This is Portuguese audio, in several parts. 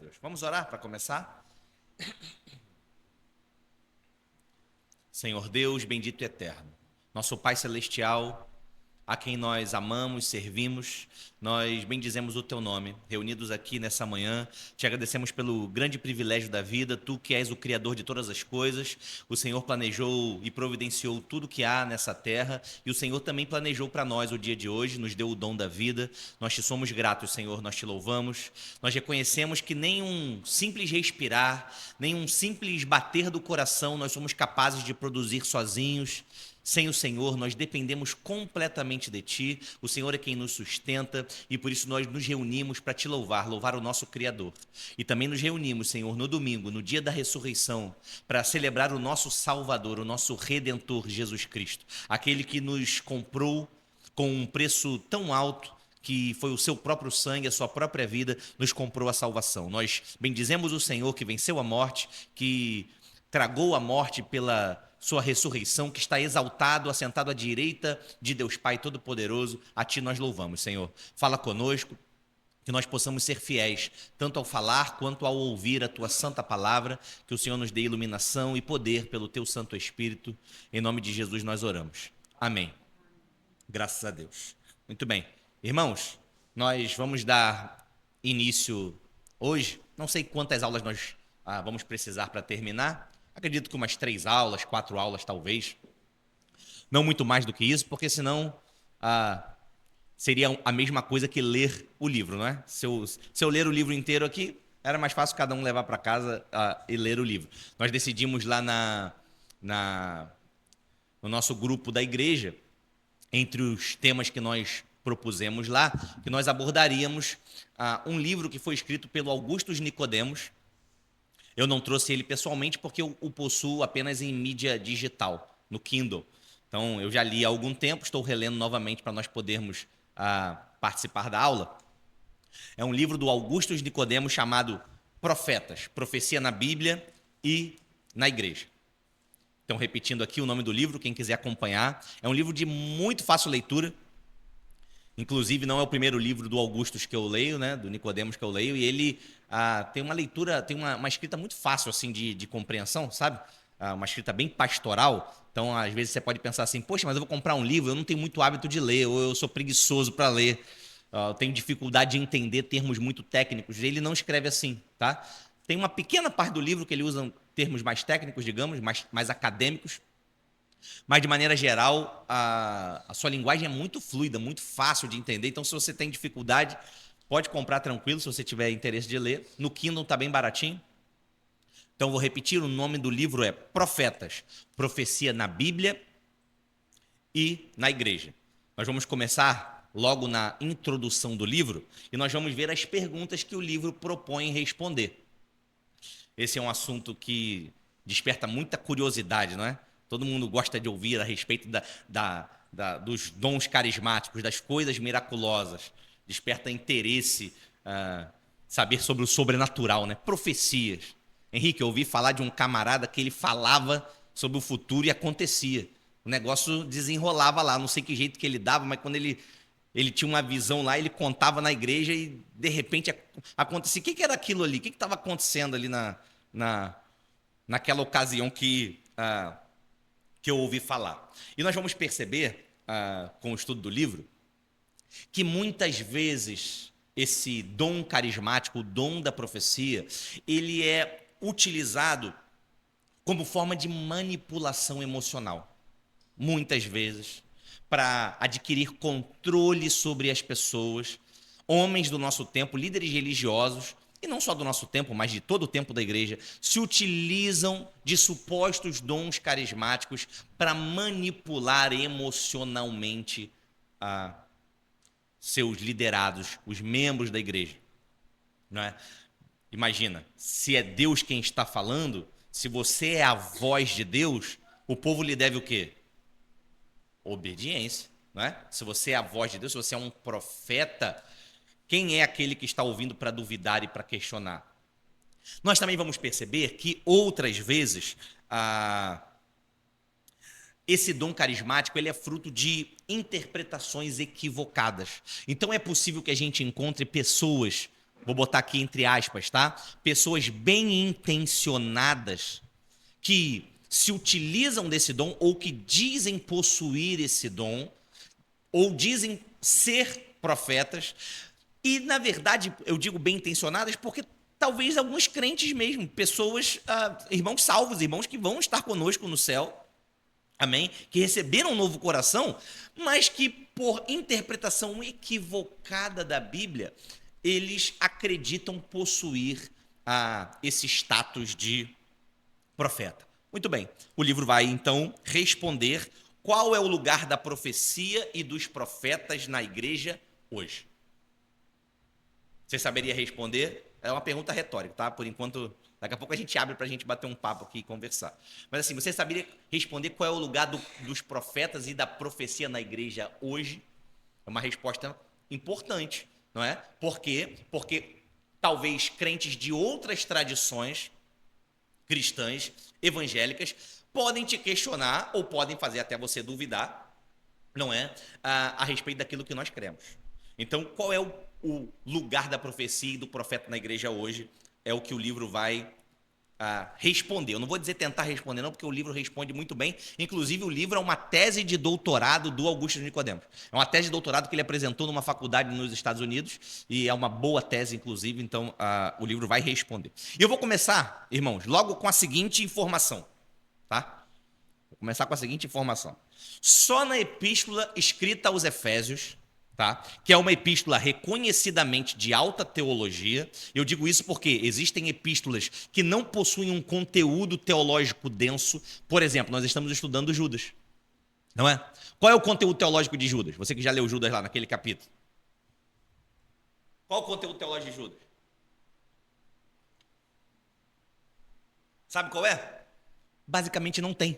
Deus. Vamos orar para começar? Senhor Deus, bendito e eterno, nosso Pai Celestial, a quem nós amamos, servimos, nós bendizemos o Teu nome, reunidos aqui nessa manhã, te agradecemos pelo grande privilégio da vida, Tu que és o Criador de todas as coisas, o Senhor planejou e providenciou tudo que há nessa terra, e o Senhor também planejou para nós o dia de hoje, nos deu o dom da vida, nós te somos gratos, Senhor, nós te louvamos, nós reconhecemos que nem um simples respirar, nem um simples bater do coração nós somos capazes de produzir sozinhos. Sem o Senhor, nós dependemos completamente de Ti, o Senhor é quem nos sustenta e por isso nós nos reunimos para Te louvar, louvar o nosso Criador. E também nos reunimos, Senhor, no domingo, no dia da ressurreição, para celebrar o nosso Salvador, o nosso Redentor, Jesus Cristo, aquele que nos comprou com um preço tão alto, que foi o seu próprio sangue, a sua própria vida, nos comprou a salvação. Nós bendizemos o Senhor que venceu a morte, que tragou a morte pela sua ressurreição, que está exaltado, assentado à direita de Deus Pai Todo-Poderoso. A Ti nós louvamos, Senhor. Fala conosco, que nós possamos ser fiéis, tanto ao falar quanto ao ouvir a Tua santa palavra, que o Senhor nos dê iluminação e poder pelo Teu Santo Espírito. Em nome de Jesus nós oramos. Amém. Graças a Deus. Muito bem. Irmãos, nós vamos dar início hoje. Não sei quantas aulas nós vamos precisar para terminar. Acredito que umas 3 aulas, 4 aulas talvez. Não muito mais do que isso, porque senão seria a mesma coisa que ler o livro, não é? Se eu ler o livro inteiro aqui, era mais fácil cada um levar para casa e ler o livro. Nós decidimos lá no nosso grupo da igreja, entre os temas que nós propusemos lá, que nós abordaríamos um livro que foi escrito pelo Augustus Nicodemos. Eu não trouxe ele pessoalmente porque eu o possuo apenas em mídia digital, no Kindle. Então, eu já li há algum tempo, estou relendo novamente para nós podermos participar da aula. É um livro do Augustus Nicodemos chamado Profetas, Profecia na Bíblia e na Igreja. Então, repetindo aqui o nome do livro, quem quiser acompanhar. É um livro de muito fácil leitura. Inclusive, não é o primeiro livro do Augustus que eu leio, né, do Nicodemos que eu leio, e ele tem uma leitura, tem uma escrita muito fácil assim de compreensão, sabe? Uma escrita bem pastoral. Então, às vezes, você pode pensar assim, poxa, mas eu vou comprar um livro, eu não tenho muito hábito de ler, ou eu sou preguiçoso para ler, eu tenho dificuldade de entender termos muito técnicos. Ele não escreve assim, tá? Tem uma pequena parte do livro que ele usa termos mais técnicos, digamos, mais acadêmicos, mas de maneira geral a sua linguagem é muito fluida, muito fácil de entender. Então, se você tem dificuldade, pode comprar tranquilo, se você tiver interesse de ler. No Kindle está bem baratinho. Então, vou repetir, o nome do livro é Profetas, Profecia na Bíblia e na Igreja. Nós vamos começar logo na introdução do livro e nós vamos ver as perguntas que o livro propõe responder. Esse é um assunto que desperta muita curiosidade, não é? Todo mundo gosta de ouvir a respeito dos dons carismáticos, das coisas miraculosas. Desperta interesse saber sobre o sobrenatural, né? Profecias. Henrique, eu ouvi falar de um camarada que ele falava sobre o futuro e acontecia. O negócio desenrolava lá, não sei que jeito que ele dava, mas quando ele tinha uma visão lá, ele contava na igreja e de repente acontecia. O que era aquilo ali? O que estava acontecendo ali naquela ocasião que eu ouvi falar? E nós vamos perceber, com o estudo do livro, que muitas vezes esse dom carismático, o dom da profecia, ele é utilizado como forma de manipulação emocional. Muitas vezes, para adquirir controle sobre as pessoas, homens do nosso tempo, líderes religiosos, e não só do nosso tempo, mas de todo o tempo da igreja, se utilizam de supostos dons carismáticos para manipular emocionalmente seus liderados, os membros da igreja. Não é? Imagina, se é Deus quem está falando, se você é a voz de Deus, o povo lhe deve o quê? Obediência. Não é? Se você é a voz de Deus, se você é um profeta, quem é aquele que está ouvindo para duvidar e para questionar? Nós também vamos perceber que outras vezes esse dom carismático ele é fruto de interpretações equivocadas. Então é possível que a gente encontre pessoas vou botar aqui entre aspas, tá? Pessoas bem intencionadas que se utilizam desse dom ou que dizem possuir esse dom ou dizem ser profetas e, na verdade, eu digo bem intencionadas porque talvez alguns crentes mesmo, pessoas, irmãos salvos, irmãos que vão estar conosco no céu, amém? Que receberam um novo coração, mas que por interpretação equivocada da Bíblia, eles acreditam possuir esse status de profeta. Muito bem, o livro vai então responder qual é o lugar da profecia e dos profetas na igreja hoje. Você saberia responder? É uma pergunta retórica, tá? Por enquanto, daqui a pouco a gente abre para a gente bater um papo aqui e conversar. Mas assim, você saberia responder qual é o lugar dos profetas e da profecia na igreja hoje? É uma resposta importante, não é? Por quê? Porque talvez crentes de outras tradições cristãs, evangélicas, podem te questionar ou podem fazer até você duvidar, não é? A respeito daquilo que nós cremos. Então, qual é o lugar da profecia e do profeta na igreja hoje? É o que o livro vai responder. Eu não vou dizer tentar responder, não, porque o livro responde muito bem. Inclusive, o livro é uma tese de doutorado do Augusto Nicodemos. É uma tese de doutorado que ele apresentou numa faculdade nos Estados Unidos e é uma boa tese, inclusive. Então, o livro vai responder. E eu vou começar, irmãos, logo com a seguinte informação, tá? Vou começar com a seguinte informação. Só na epístola escrita aos Efésios, tá? Que é uma epístola reconhecidamente de alta teologia. Eu digo isso porque existem epístolas que não possuem um conteúdo teológico denso. Por exemplo, nós estamos estudando Judas, não é? Qual é o conteúdo teológico de Judas? Você que já leu Judas lá naquele capítulo. Qual é o conteúdo teológico de Judas? Sabe qual é? Basicamente não tem.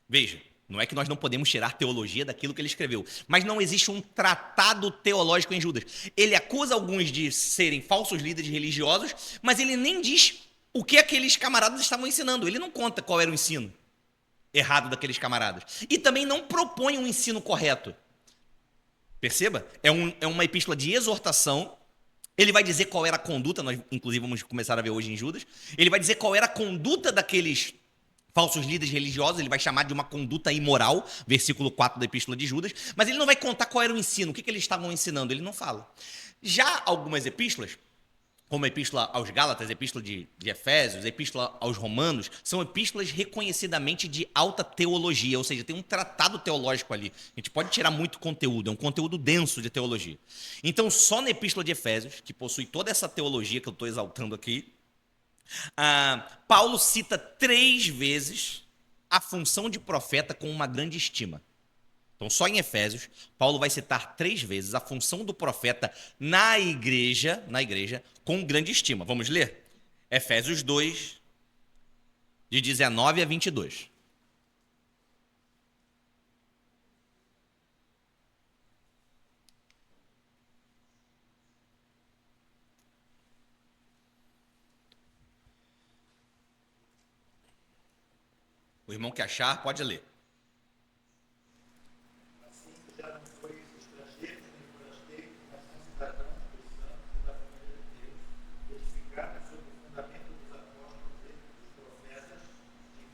Veja, não é que nós não podemos tirar teologia daquilo que ele escreveu, mas não existe um tratado teológico em Judas. Ele acusa alguns de serem falsos líderes religiosos, mas ele nem diz o que aqueles camaradas estavam ensinando. Ele não conta qual era o ensino errado daqueles camaradas. E também não propõe um ensino correto. Perceba? É uma epístola de exortação. Ele vai dizer qual era a conduta, nós inclusive vamos começar a ver hoje em Judas. Ele vai dizer qual era a conduta daqueles falsos líderes religiosos, ele vai chamar de uma conduta imoral, versículo 4 da epístola de Judas, mas ele não vai contar qual era o ensino, o que eles estavam ensinando, ele não fala. Já algumas epístolas, como a epístola aos Gálatas, a epístola de Efésios, a epístola aos Romanos, são epístolas reconhecidamente de alta teologia, ou seja, tem um tratado teológico ali. A gente pode tirar muito conteúdo, é um conteúdo denso de teologia. Então, só na epístola de Efésios, que possui toda essa teologia que eu estou exaltando aqui, Paulo cita 3 vezes a função de profeta com uma grande estima. Então, só em Efésios, Paulo vai citar 3 vezes a função do profeta na igreja, com grande estima. Vamos ler? Efésios 2, de 19 a 22. O irmão que achar, pode ler.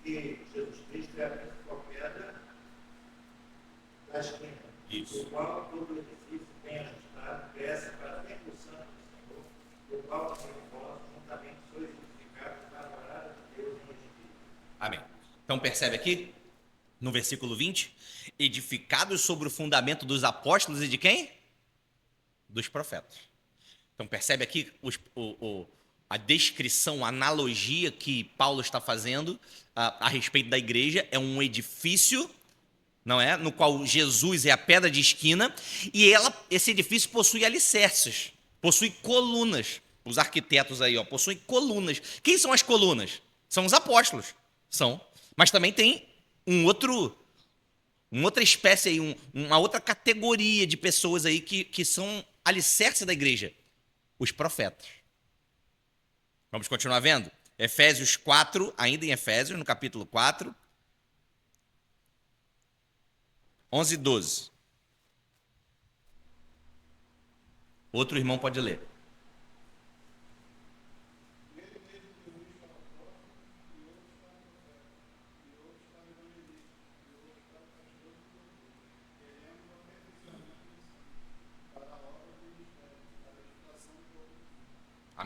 Que Jesus Cristo é a principal pedra da esquina, do qual todo o edifício bem ajustado cresce para a templo santo do Senhor, do qual também vós juntamente sois edificados para a morada de Deus em Espírito. Amém. Então percebe aqui, no versículo 20, edificados sobre o fundamento dos apóstolos e de quem? Dos profetas. Então percebe aqui a descrição, a analogia que Paulo está fazendo a respeito da igreja. É um edifício, não é? No qual Jesus é a pedra de esquina e esse edifício possui alicerces, possui colunas. Os arquitetos aí, possuem colunas. Quem são as colunas? São os apóstolos. São. Mas também tem uma outra espécie aí, uma outra categoria de pessoas aí que são alicerces da igreja. Os profetas. Vamos continuar vendo? Efésios 4, ainda em Efésios, no capítulo 4, 11 e 12. Outro irmão pode ler.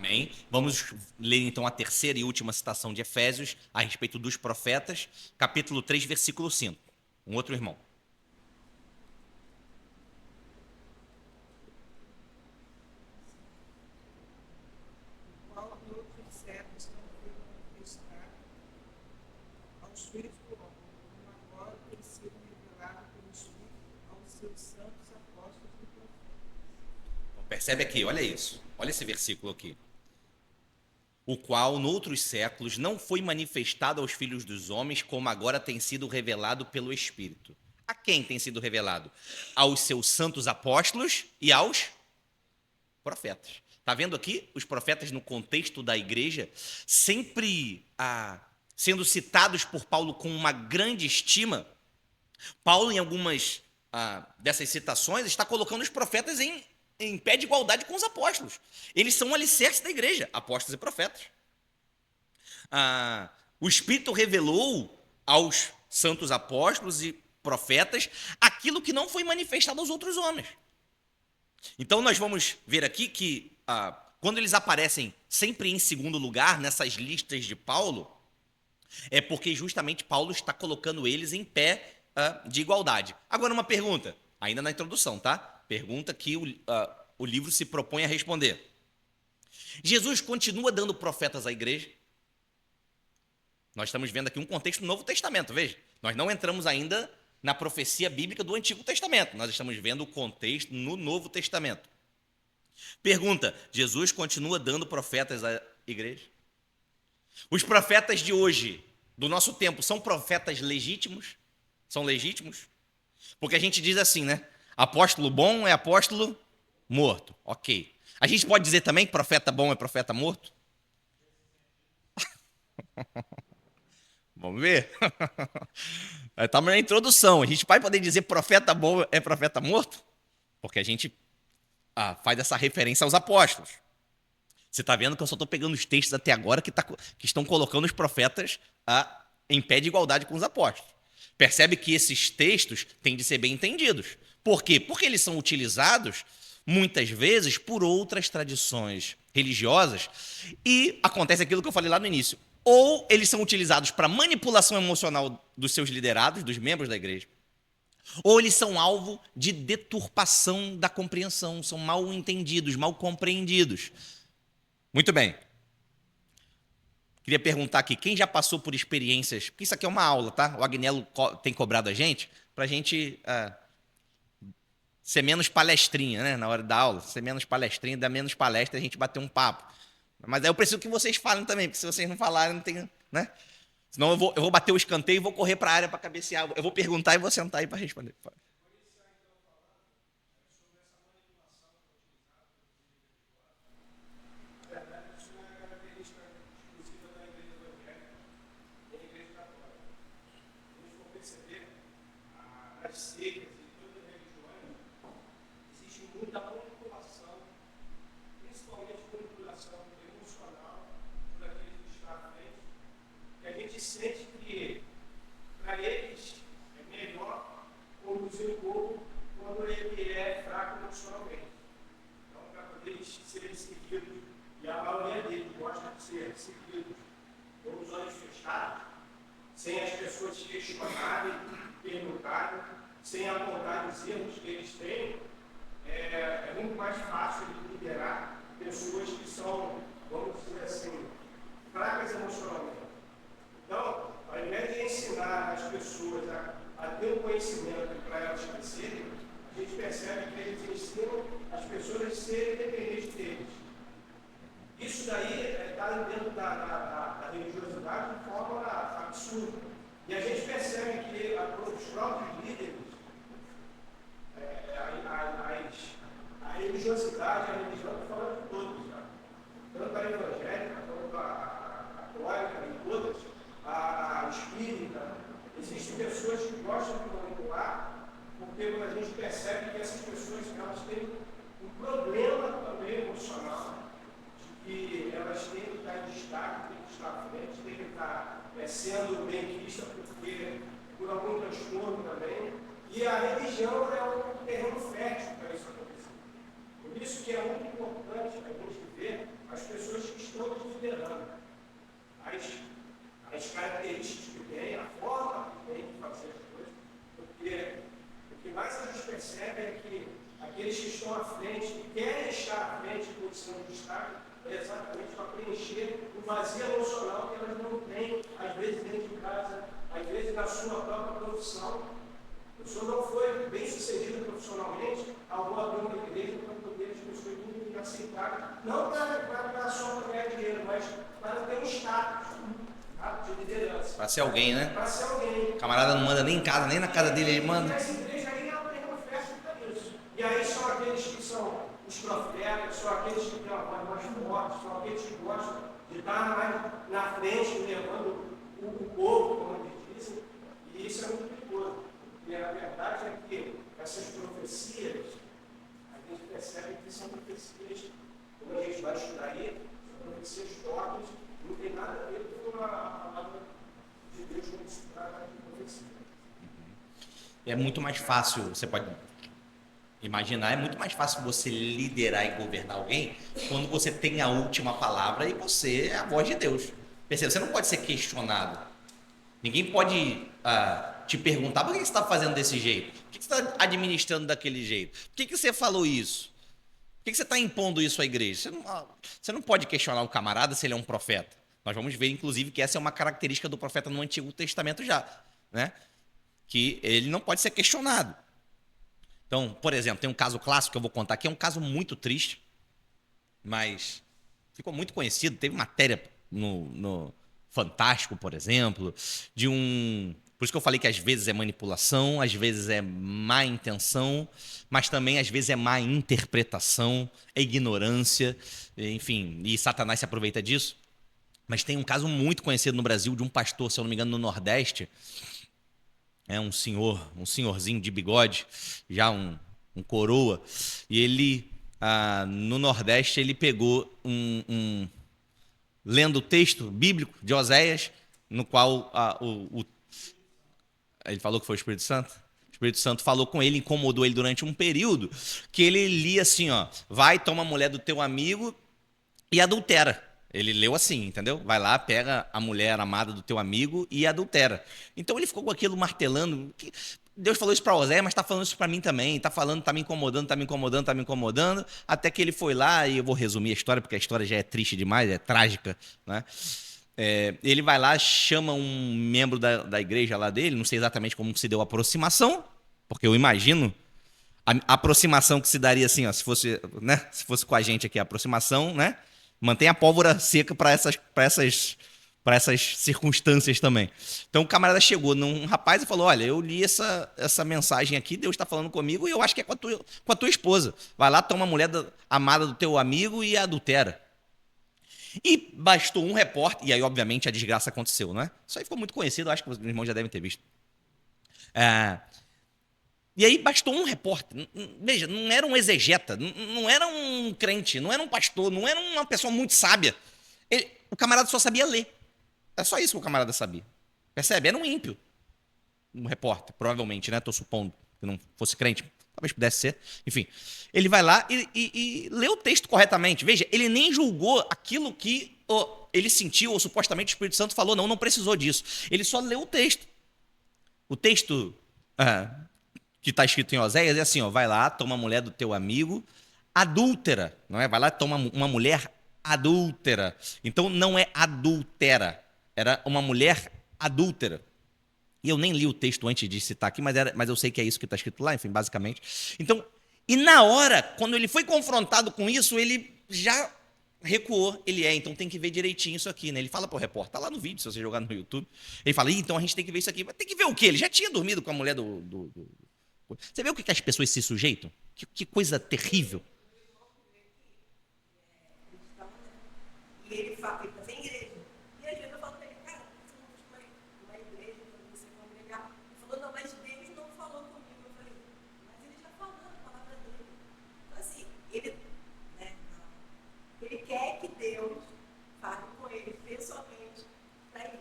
Amém? Vamos ler então a terceira e última citação de Efésios a respeito dos profetas, capítulo 3, versículo 5. Um outro irmão. Qual outros servos não foi manifestado aos filhos do homem, como agora tem sido revelado pelo Espírito aos seus santos apóstolos e profetas. Percebe aqui, olha isso. Olha esse versículo aqui. O qual, noutros séculos, não foi manifestado aos filhos dos homens, como agora tem sido revelado pelo Espírito. A quem tem sido revelado? Aos seus santos apóstolos e aos profetas. Está vendo aqui os profetas no contexto da igreja, sempre sendo citados por Paulo com uma grande estima? Paulo, em algumas dessas citações, está colocando os profetas em pé de igualdade com os apóstolos. Eles são o alicerce da igreja, apóstolos e profetas. O Espírito revelou aos santos apóstolos e profetas aquilo que não foi manifestado aos outros homens. Então nós vamos ver aqui que quando eles aparecem sempre em segundo lugar nessas listas de Paulo, é porque justamente Paulo está colocando eles em pé de igualdade. Agora uma pergunta, ainda na introdução, tá? Pergunta que o livro se propõe a responder. Jesus continua dando profetas à igreja? Nós estamos vendo aqui um contexto do Novo Testamento, veja. Nós não entramos ainda na profecia bíblica do Antigo Testamento. Nós estamos vendo o contexto no Novo Testamento. Pergunta, Jesus continua dando profetas à igreja? Os profetas de hoje, do nosso tempo, são profetas legítimos? São legítimos? Porque a gente diz assim, né? Apóstolo bom é apóstolo morto. Ok. A gente pode dizer também que profeta bom é profeta morto? Vamos ver? Estamos na introdução. A gente vai poder dizer profeta bom é profeta morto? Porque a gente faz essa referência aos apóstolos. Você está vendo que eu só estou pegando os textos até agora que estão colocando os profetas em pé de igualdade com os apóstolos. Percebe que esses textos têm de ser bem entendidos. Por quê? Porque eles são utilizados, muitas vezes, por outras tradições religiosas e acontece aquilo que eu falei lá no início. Ou eles são utilizados para manipulação emocional dos seus liderados, dos membros da igreja, ou eles são alvo de deturpação da compreensão, são mal entendidos, mal compreendidos. Muito bem. Queria perguntar aqui, quem já passou por experiências, porque isso aqui é uma aula, tá? O Agnello tem cobrado a gente, para a gente ser menos palestrinha, né? Na hora da aula, ser menos palestrinha, dar menos palestra, a gente bater um papo. Mas aí eu preciso que vocês falem também, porque se vocês não falarem, não tem, né? Senão eu vou bater o escanteio e vou correr para a área para cabecear. Eu vou perguntar e vou sentar aí para responder. Sente que para eles é melhor conduzir o povo quando ele é fraco emocionalmente. Então, para poder eles serem seguidos, e a maioria deles gosta de ser seguidos com os olhos fechados, sem as pessoas questionarem, perguntarem, sem apontar os erros que eles têm, é muito mais fácil de liderar pessoas que são, vamos dizer assim, fracas emocionalmente. Então, ao invés de ensinar as pessoas a ter um conhecimento para elas crescerem, a gente percebe que eles ensinam as pessoas a serem dependentes deles. Isso daí está dentro da religiosidade de forma absurda. E a gente percebe que os próprios líderes, a religiosidade, a religião, estou falando de todos, já. Tanto a evangélica quanto a católica e todas, a espírita, existem pessoas que gostam de manipular, porque a gente percebe que essas pessoas elas têm um problema também emocional, de que elas têm que estar em destaque, têm que estar à frente, têm que estar sendo bem vista por algum transtorno também, e a religião é um terreno fértil para isso acontecer. Por isso que é muito importante a gente ver as pessoas que estão nos liderando, as características que têm, a forma que tem de fazer as coisas, porque o que mais a gente percebe é que aqueles que estão à frente, que querem estar à frente de posição de destaque, é exatamente para preencher o vazio emocional que elas não têm, às vezes dentro de casa, às vezes na sua própria profissão. O senhor não foi bem sucedido profissionalmente, ao abrir uma igreja para poder as pessoas me aceitar, não para só para ganhar dinheiro, mas para ter um status, tá, de liderança. Para ser alguém, né? Para ser alguém. O camarada não manda nem em casa, nem na casa dele ele manda. E as igrejas aí não têm oferta para isso. E aí são aqueles que são os profetas, são aqueles que têm uma voz mais forte, são aqueles que gostam de estar mais na frente, levando o povo, como eles dizem, e isso é muito perigoso. E a verdade é que essas profecias, a gente percebe que são profecias, como a gente vai estudar aí, são profecias tortas, não tem nada a ver com a palavra de Deus quando se trata de profecia. É muito mais fácil, você pode imaginar, é muito mais fácil você liderar e governar alguém quando você tem a última palavra e você é a voz de Deus. Percebe? Você não pode ser questionado. Ninguém pode te perguntar por que você está fazendo desse jeito? Por que você está administrando daquele jeito? Por que você falou isso? Por que você está impondo isso à igreja? Você não pode questionar o camarada se ele é um profeta. Nós vamos ver, inclusive, que essa é uma característica do profeta no Antigo Testamento já, né? Que ele não pode ser questionado. Então, por exemplo, tem um caso clássico que eu vou contar aqui, é um caso muito triste, mas ficou muito conhecido. Teve matéria no Fantástico, por exemplo, de um... Por isso que eu falei que às vezes é manipulação, às vezes é má intenção, mas também às vezes é má interpretação, é ignorância, enfim, e Satanás se aproveita disso. Mas tem um caso muito conhecido no Brasil de um pastor, se eu não me engano, no Nordeste, é um senhorzinho de bigode, já um coroa, e ele, no Nordeste, ele pegou lendo o texto bíblico de Oséias, no qual ele falou que foi o Espírito Santo. O Espírito Santo falou com ele, incomodou ele durante um período, que ele lia assim, ó, vai, toma a mulher do teu amigo e adultera. Ele leu assim, entendeu? Vai lá, pega a mulher amada do teu amigo e adultera. Então ele ficou com aquilo martelando. Deus falou isso para Oséias, mas está falando isso para mim também. Está falando, está me incomodando, está me incomodando, está me incomodando. Até que ele foi lá, e eu vou resumir a história, porque a história já é triste demais, é trágica, né? Ele vai lá, chama um membro da igreja lá dele, não sei exatamente como se deu a aproximação, porque eu imagino a aproximação que se daria assim, ó, se fosse com a gente aqui, a aproximação, né? Mantém a pólvora seca para essas circunstâncias também. Então o camarada chegou num rapaz e falou: olha, eu li essa mensagem aqui, Deus está falando comigo e eu acho que é com a tua esposa. Vai lá, toma a mulher amada do teu amigo e adultera. E bastou um repórter, e aí obviamente a desgraça aconteceu, não é? Isso aí ficou muito conhecido, acho que os irmãos já devem ter visto. E aí bastou um repórter, veja, não era um exegeta, não era um crente, não era um pastor, não era uma pessoa muito sábia. O camarada só sabia ler. É só isso que o camarada sabia. Percebe? Era um ímpio. Um repórter, provavelmente, né? Estou supondo que não fosse crente. Talvez pudesse ser. Enfim, ele vai lá e lê o texto corretamente. Veja, ele nem julgou aquilo que ele sentiu, ou supostamente o Espírito Santo falou. Não precisou disso. Ele só leu o texto. O texto que está escrito em Oséias é assim, ó, vai lá, toma a mulher do teu amigo, adúltera, não é? Vai lá, toma uma mulher adúltera. Então não é adúltera, era uma mulher adúltera. E eu nem li o texto antes de citar aqui, mas eu sei que é isso que está escrito lá, enfim, basicamente. Então, e na hora, quando ele foi confrontado com isso, ele já recuou. Então tem que ver direitinho isso aqui, né? Ele fala pro repórter, tá lá no vídeo, se você jogar no YouTube. Ele fala, então a gente tem que ver isso aqui. Mas tem que ver o quê? Ele já tinha dormido com a mulher Você vê o que as pessoas se sujeitam? Que coisa terrível. E ele fala, ele tem igreja. E às vezes eu falo para ele, cara, você não busca uma igreja para você congregar. Ele falou, não, mas Deus não falou comigo. Eu falei, mas ele já falou a palavra dele. Então assim, ele quer que Deus fale com ele pessoalmente para ele.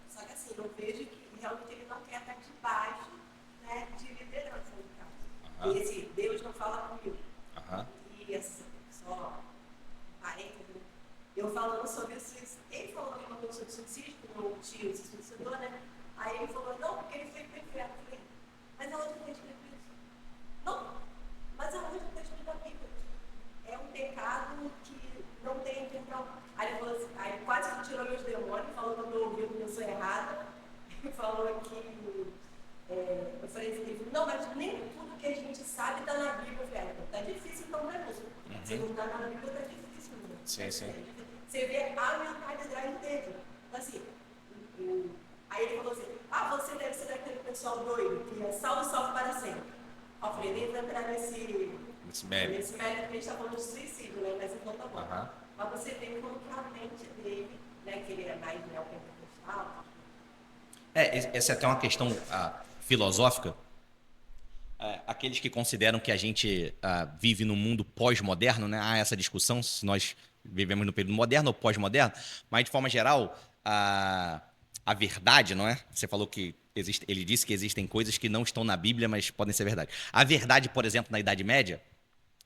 Só que assim, eu vejo que realmente ele não quer estar debaixo, né, de liderança no caso. E esse Deus não fala comigo. Se não está na Bíblia, está difícil. Né? Sim. Você vê a mentalidade dele. Assim, aí ele falou assim, você deve ser daquele pessoal doido, que é salvo e salvo para sempre. Eu falei, nem vou entrar nesse mérito que a gente está falando de suicídio, né? Mas então tá bom. Mas você vê como que a mente dele, né, que ele é mais neopentecostal. Essa é até uma questão filosófica. Aqueles que consideram que a gente vive num mundo pós-moderno, né? Há essa discussão se nós vivemos no período moderno ou pós-moderno, mas de forma geral, a verdade, não é? Você falou que ele disse que existem coisas que não estão na Bíblia, mas podem ser verdade. A verdade, por exemplo, na Idade Média,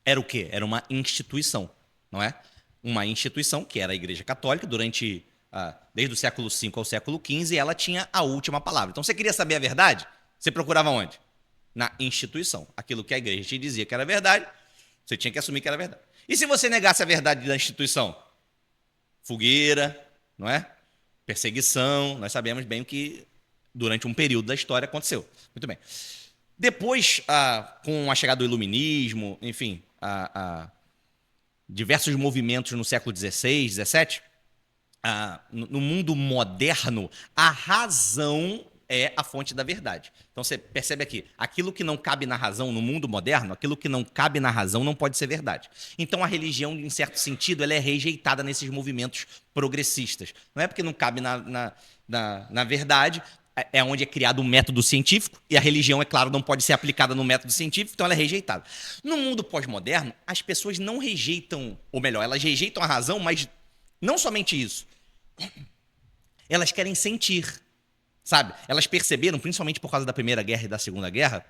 era o quê? Era uma instituição, não é? Uma instituição que era a Igreja Católica durante desde o século V ao século XV, ela tinha a última palavra. Então, você queria saber a verdade? Você procurava onde? Na instituição. Aquilo que a igreja te dizia que era verdade, você tinha que assumir que era verdade. E se você negasse a verdade da instituição? Fogueira, não é? Perseguição. Nós sabemos bem o que durante um período da história aconteceu. Muito bem. Depois, com a chegada do iluminismo, enfim, diversos movimentos no século XVI, XVII, no mundo moderno, a razão é a fonte da verdade. Então você percebe aqui, aquilo que não cabe na razão no mundo moderno, aquilo que não cabe na razão não pode ser verdade. Então a religião, em certo sentido, ela é rejeitada nesses movimentos progressistas. Não é porque não cabe na verdade, é onde é criado o método científico, e a religião, é claro, não pode ser aplicada no método científico, então ela é rejeitada. No mundo pós-moderno, as pessoas não rejeitam, ou melhor, elas rejeitam a razão, mas não somente isso. Elas querem sentir. Sabe? Elas perceberam, principalmente por causa da Primeira Guerra e da Segunda Guerra,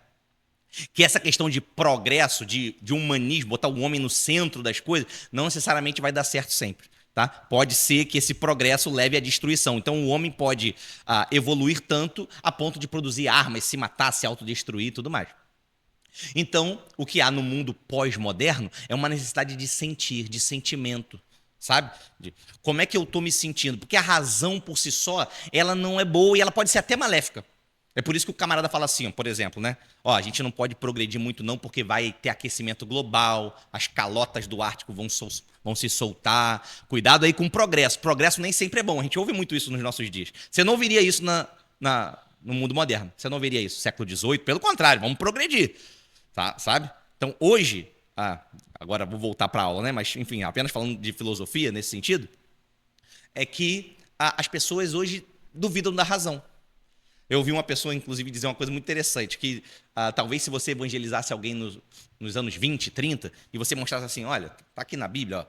que essa questão de progresso, de humanismo, botar o homem no centro das coisas, não necessariamente vai dar certo sempre. Tá? Pode ser que esse progresso leve à destruição. Então o homem pode evoluir tanto a ponto de produzir armas, se matar, se autodestruir e tudo mais. Então, o que há no mundo pós-moderno é uma necessidade de sentir, de sentimento. Sabe? Como é que eu estou me sentindo? Porque a razão por si só, ela não é boa e ela pode ser até maléfica. É por isso que o camarada fala assim, por exemplo, né? A gente não pode progredir muito não porque vai ter aquecimento global, as calotas do Ártico vão se soltar. Cuidado aí com o progresso. Progresso nem sempre é bom. A gente ouve muito isso nos nossos dias. Você não ouviria isso no mundo moderno. Você não ouviria isso no século XVIII. Pelo contrário, vamos progredir. Tá? Sabe? Então, hoje... agora vou voltar para a aula, né? Mas, enfim, apenas falando de filosofia nesse sentido, é que as pessoas hoje duvidam da razão. Eu ouvi uma pessoa, inclusive, dizer uma coisa muito interessante, que talvez se você evangelizasse alguém nos anos 20, 30, e você mostrasse assim, olha, tá aqui na Bíblia, ó,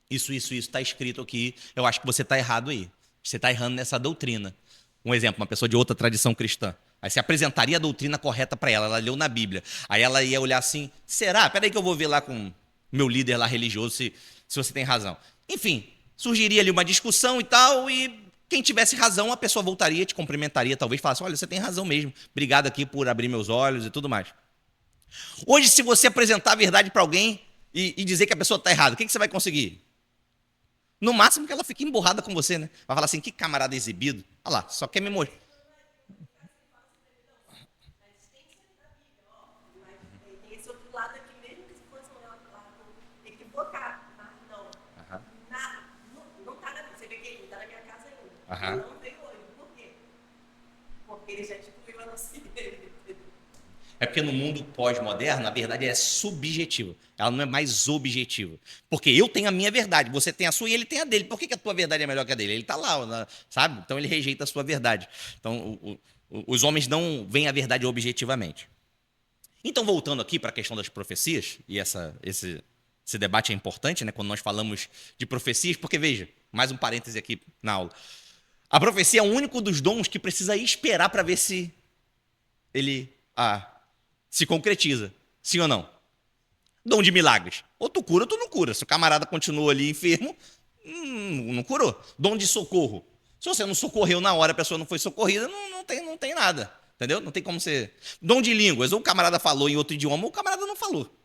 isso está escrito aqui, eu acho que você está errado aí. Você está errando nessa doutrina. Um exemplo, uma pessoa de outra tradição cristã. Aí você apresentaria a doutrina correta para ela leu na Bíblia. Aí ela ia olhar assim, será? Peraí que eu vou ver lá com meu líder lá religioso se você tem razão. Enfim, surgiria ali uma discussão e tal, e quem tivesse razão, a pessoa voltaria, te cumprimentaria, talvez falasse, olha, você tem razão mesmo, obrigado aqui por abrir meus olhos e tudo mais. Hoje, se você apresentar a verdade para alguém e dizer que a pessoa está errada, o que você vai conseguir? No máximo que ela fique emburrada com você, né? Vai falar assim, que camarada exibido. Olha lá, só quer me mostrar. Não veio hoje. Por quê? Porque ele já excluiu a nossa igreja. É porque no mundo pós-moderno, a verdade é subjetiva. Ela não é mais objetiva. Porque eu tenho a minha verdade, você tem a sua e ele tem a dele. Por que a tua verdade é melhor que a dele? Ele está lá, sabe? Então ele rejeita a sua verdade. Então os homens não veem a verdade objetivamente. Então, voltando aqui para a questão das profecias, e esse debate é importante, né, quando nós falamos de profecias, porque, veja, mais um parêntese aqui na aula. A profecia é o único dos dons que precisa esperar para ver se ele se concretiza. Sim ou não? Dom de milagres. Ou tu cura ou tu não cura. Se o camarada continua ali enfermo, não curou. Dom de socorro. Se você não socorreu na hora, a pessoa não foi socorrida, não tem nada. Entendeu? Não tem como ser. Dom de línguas. Ou o camarada falou em outro idioma, ou o camarada não falou.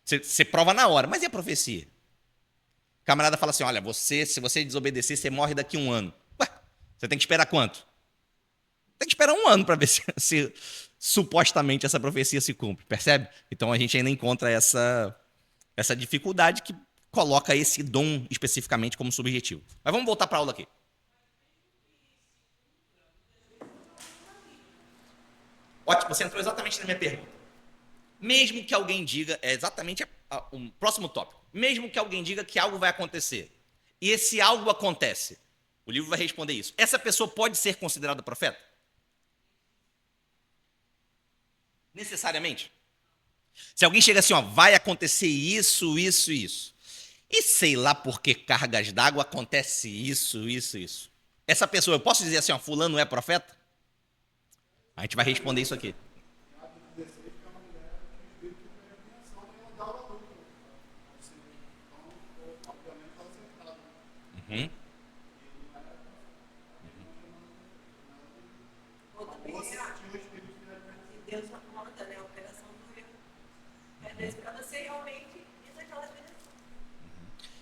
Você prova na hora. Mas e a profecia? O camarada fala assim, olha, se você desobedecer, você morre daqui a 1 ano. Ué, você tem que esperar quanto? Tem que esperar 1 ano para ver se supostamente essa profecia se cumpre, percebe? Então a gente ainda encontra Essa dificuldade que coloca esse dom especificamente como subjetivo. Mas vamos voltar para a aula aqui. Ótimo, você entrou exatamente na minha pergunta. Mesmo que alguém diga, é exatamente o próximo tópico, mesmo que alguém diga que algo vai acontecer, e esse algo acontece, o livro vai responder isso. Essa pessoa pode ser considerada profeta? Necessariamente? Se alguém chega assim, ó, vai acontecer isso, isso, isso, e sei lá por que cargas d'água acontece isso, isso, isso. Essa pessoa, eu posso dizer assim, ó, fulano é profeta? A gente vai responder isso aqui. Uhum. Ou também se Deus manda, né? A operação do erro. É Deus para você realmente ir naquela direção.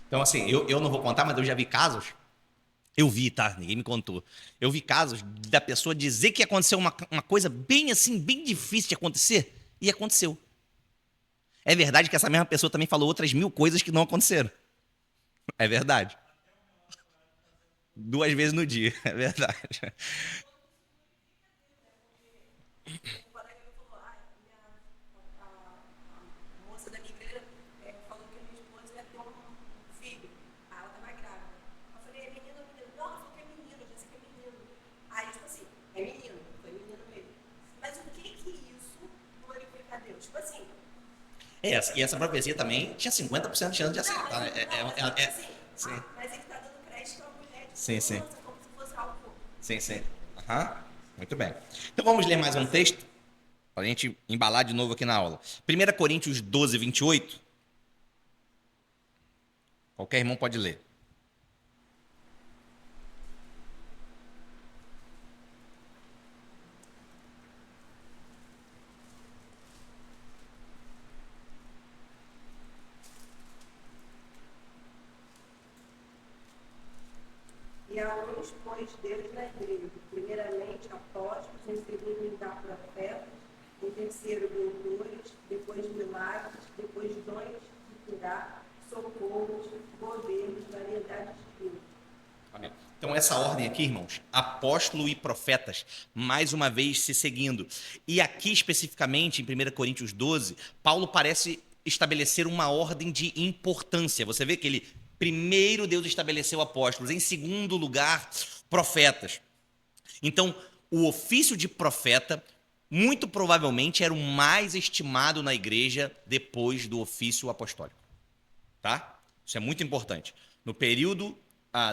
Então, assim, eu não vou contar, mas eu já vi casos. Eu vi, tá? Ninguém me contou. Eu vi casos da pessoa dizer que aconteceu uma coisa bem assim, bem difícil de acontecer, e aconteceu. É verdade que essa mesma pessoa também falou outras 1000 coisas que não aconteceram. É verdade. 2 vezes no dia, é verdade. Um colega meu falou, a moça da minha igreja falou que a minha esposa ia ter um filho. Ela estava grávida. Eu falei, é menino ou menino? Não, ela falou que é menino, eu já sei que é menino. Aí, tipo assim, é menino, foi menino mesmo. Mas o que isso glorifica a Deus? Tipo assim. E essa profecia também tinha 50% de chance de acertar. Sim. Mas ele está dando crédito à mulher de Sim, sim. criança, como se fosse algo. Sim, sim. Aham. Muito bem. Então vamos ler mais um texto, para a gente embalar de novo aqui na aula. 1 Coríntios 12, 28. Qualquer irmão pode ler. E a uns pôs Deus na igreja, primeiramente apóstolos, em segundo lugar profetas, em terceiro doutores, depois milagres, depois dons de curar, socorros, governos, variedade de espíritos. Amém. Então, essa ordem aqui, irmãos, apóstolo e profetas, mais uma vez se seguindo. E aqui, especificamente, em 1 Coríntios 12, Paulo parece estabelecer uma ordem de importância. Você vê que ele, primeiro, Deus estabeleceu apóstolos, em segundo lugar, profetas. Então, o ofício de profeta, muito provavelmente, era o mais estimado na igreja depois do ofício apostólico. Tá? Isso é muito importante. No período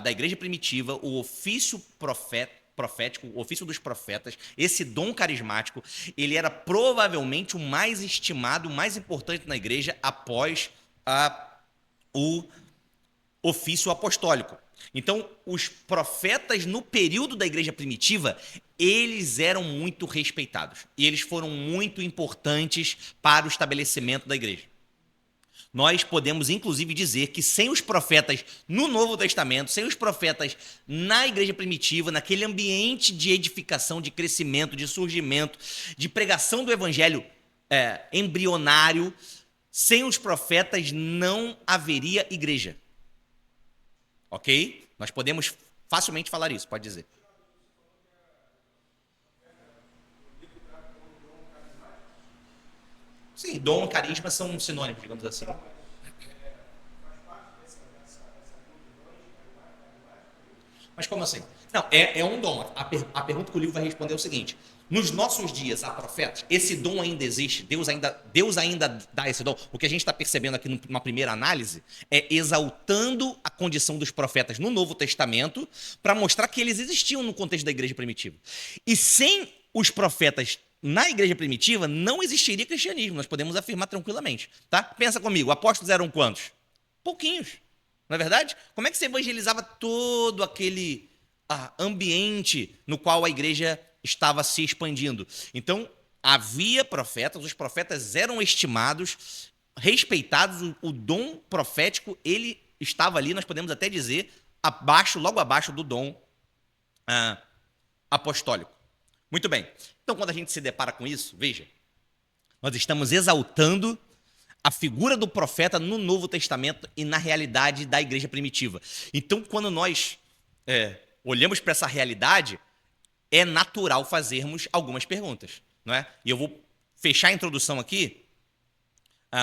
da igreja primitiva, o ofício profético, o ofício dos profetas, esse dom carismático, ele era provavelmente o mais estimado, o mais importante na igreja após o ofício apostólico. Então, os profetas no período da igreja primitiva, eles eram muito respeitados e eles foram muito importantes para o estabelecimento da igreja. Nós podemos, inclusive, dizer que sem os profetas no Novo Testamento, sem os profetas na igreja primitiva, naquele ambiente de edificação, de crescimento, de surgimento, de pregação do evangelho embrionário, sem os profetas não haveria igreja. Ok? Nós podemos facilmente falar isso, pode dizer. Sim, dom e carisma são sinônimos, digamos assim. Mas como assim? Não, é um dom. A pergunta que o livro vai responder é o seguinte: nos nossos dias há profetas, esse dom ainda existe, Deus ainda dá esse dom. O que a gente está percebendo aqui numa primeira análise é exaltando a condição dos profetas no Novo Testamento para mostrar que eles existiam no contexto da igreja primitiva. E sem os profetas na igreja primitiva não existiria cristianismo, nós podemos afirmar tranquilamente. Tá? Pensa comigo, apóstolos eram quantos? Pouquinhos. Não é verdade? Como é que você evangelizava todo aquele ambiente no qual a igreja estava se expandindo? Então, havia profetas, os profetas eram estimados, respeitados, o dom profético, ele estava ali, nós podemos até dizer, logo abaixo do dom apostólico. Muito bem. Então, quando a gente se depara com isso, veja, nós estamos exaltando a figura do profeta no Novo Testamento e na realidade da igreja primitiva. Então, quando nós olhamos para essa realidade, é natural fazermos algumas perguntas, não é? E eu vou fechar a introdução aqui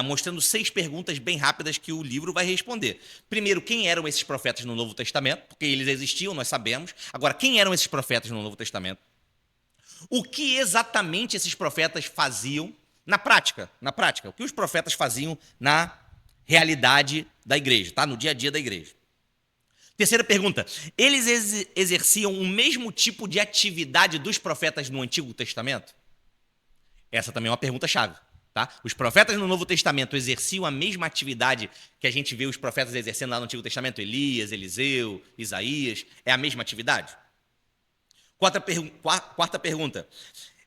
mostrando 6 perguntas bem rápidas que o livro vai responder. Primeiro, quem eram esses profetas no Novo Testamento? Porque eles existiam, nós sabemos. Agora, quem eram esses profetas no Novo Testamento? O que exatamente esses profetas faziam na prática? O que os profetas faziam na realidade da igreja, tá? No dia a dia da igreja. Terceira pergunta, eles exerciam o mesmo tipo de atividade dos profetas no Antigo Testamento? Essa também é uma pergunta-chave. Tá? Os profetas no Novo Testamento exerciam a mesma atividade que a gente vê os profetas exercendo lá no Antigo Testamento? Elias, Eliseu, Isaías, é a mesma atividade? Quarta pergunta,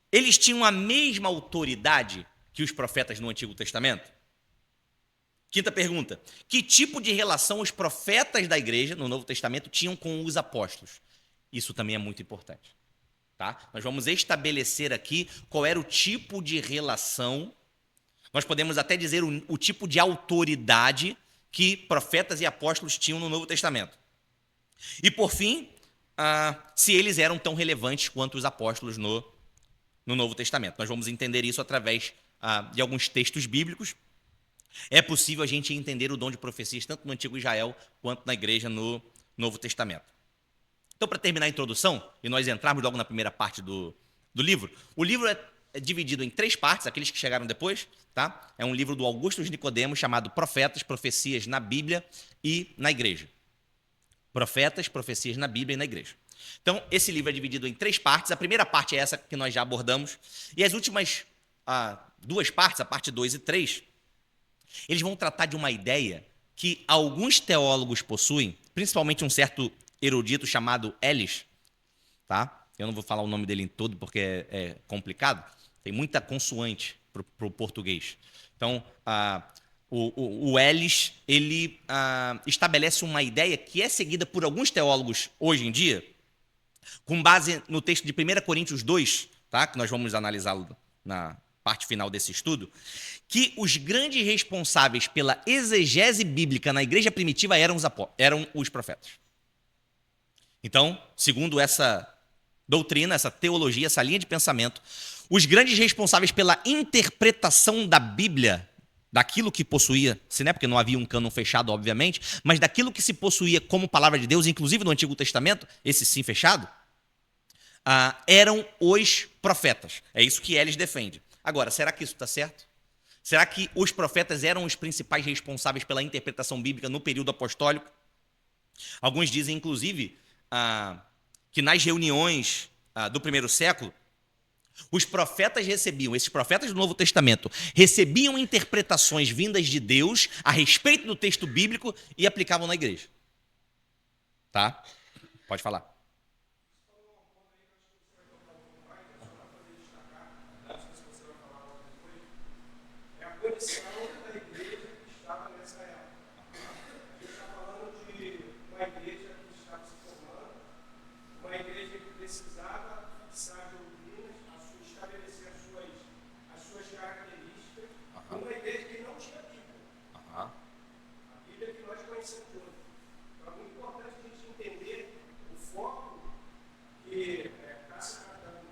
eles tinham a mesma autoridade que os profetas no Antigo Testamento? Quinta pergunta, que tipo de relação os profetas da igreja no Novo Testamento tinham com os apóstolos? Isso também é muito importante. Tá? Nós vamos estabelecer aqui qual era o tipo de relação. Nós podemos até dizer o tipo de autoridade que profetas e apóstolos tinham no Novo Testamento. E, por fim, se eles eram tão relevantes quanto os apóstolos no Novo Testamento. Nós vamos entender isso através de alguns textos bíblicos. É possível a gente entender o dom de profecias tanto no Antigo Israel quanto na igreja no Novo Testamento. Então, para terminar a introdução, e nós entrarmos logo na primeira parte do livro, o livro é dividido em 3 partes, aqueles que chegaram depois, tá? É um livro do Augusto Nicodemos chamado Profetas, Profecias na Bíblia e na Igreja. Profetas, Profecias na Bíblia e na Igreja. Então, esse livro é dividido em 3 partes. A primeira parte é essa que nós já abordamos. E as últimas 2 partes, a parte 2 e 3, eles vão tratar de uma ideia que alguns teólogos possuem, principalmente um certo erudito chamado Ellis, tá? Eu não vou falar o nome dele em todo porque é complicado. Tem muita consoante para o português. Então, o Ellis, ele estabelece uma ideia que é seguida por alguns teólogos hoje em dia, com base no texto de 1 Coríntios 2, tá? Que nós vamos analisá-lo na parte final desse estudo, que os grandes responsáveis pela exegese bíblica na igreja primitiva eram os profetas. Então, segundo essa doutrina, essa teologia, essa linha de pensamento, os grandes responsáveis pela interpretação da Bíblia, daquilo que possuía, se não é porque não havia um cânon fechado, obviamente, mas daquilo que se possuía como palavra de Deus, inclusive no Antigo Testamento, esse sim fechado, eram os profetas. É isso que Ellis defende. Agora, será que isso está certo? Será que os profetas eram os principais responsáveis pela interpretação bíblica no período apostólico? Alguns dizem, inclusive, que nas reuniões do primeiro século, os profetas esses profetas do Novo Testamento, recebiam interpretações vindas de Deus a respeito do texto bíblico e aplicavam na igreja. Tá? Pode falar. É a condição da igreja que estava nessa época. A gente está falando de uma igreja que estava se formando, uma igreja que precisava fixar doutrinas, estabelecer as suas características, uma igreja que não tinha Bíblia. A Bíblia que nós conhecemos hoje. Então é muito importante a gente entender o foco que está se tratando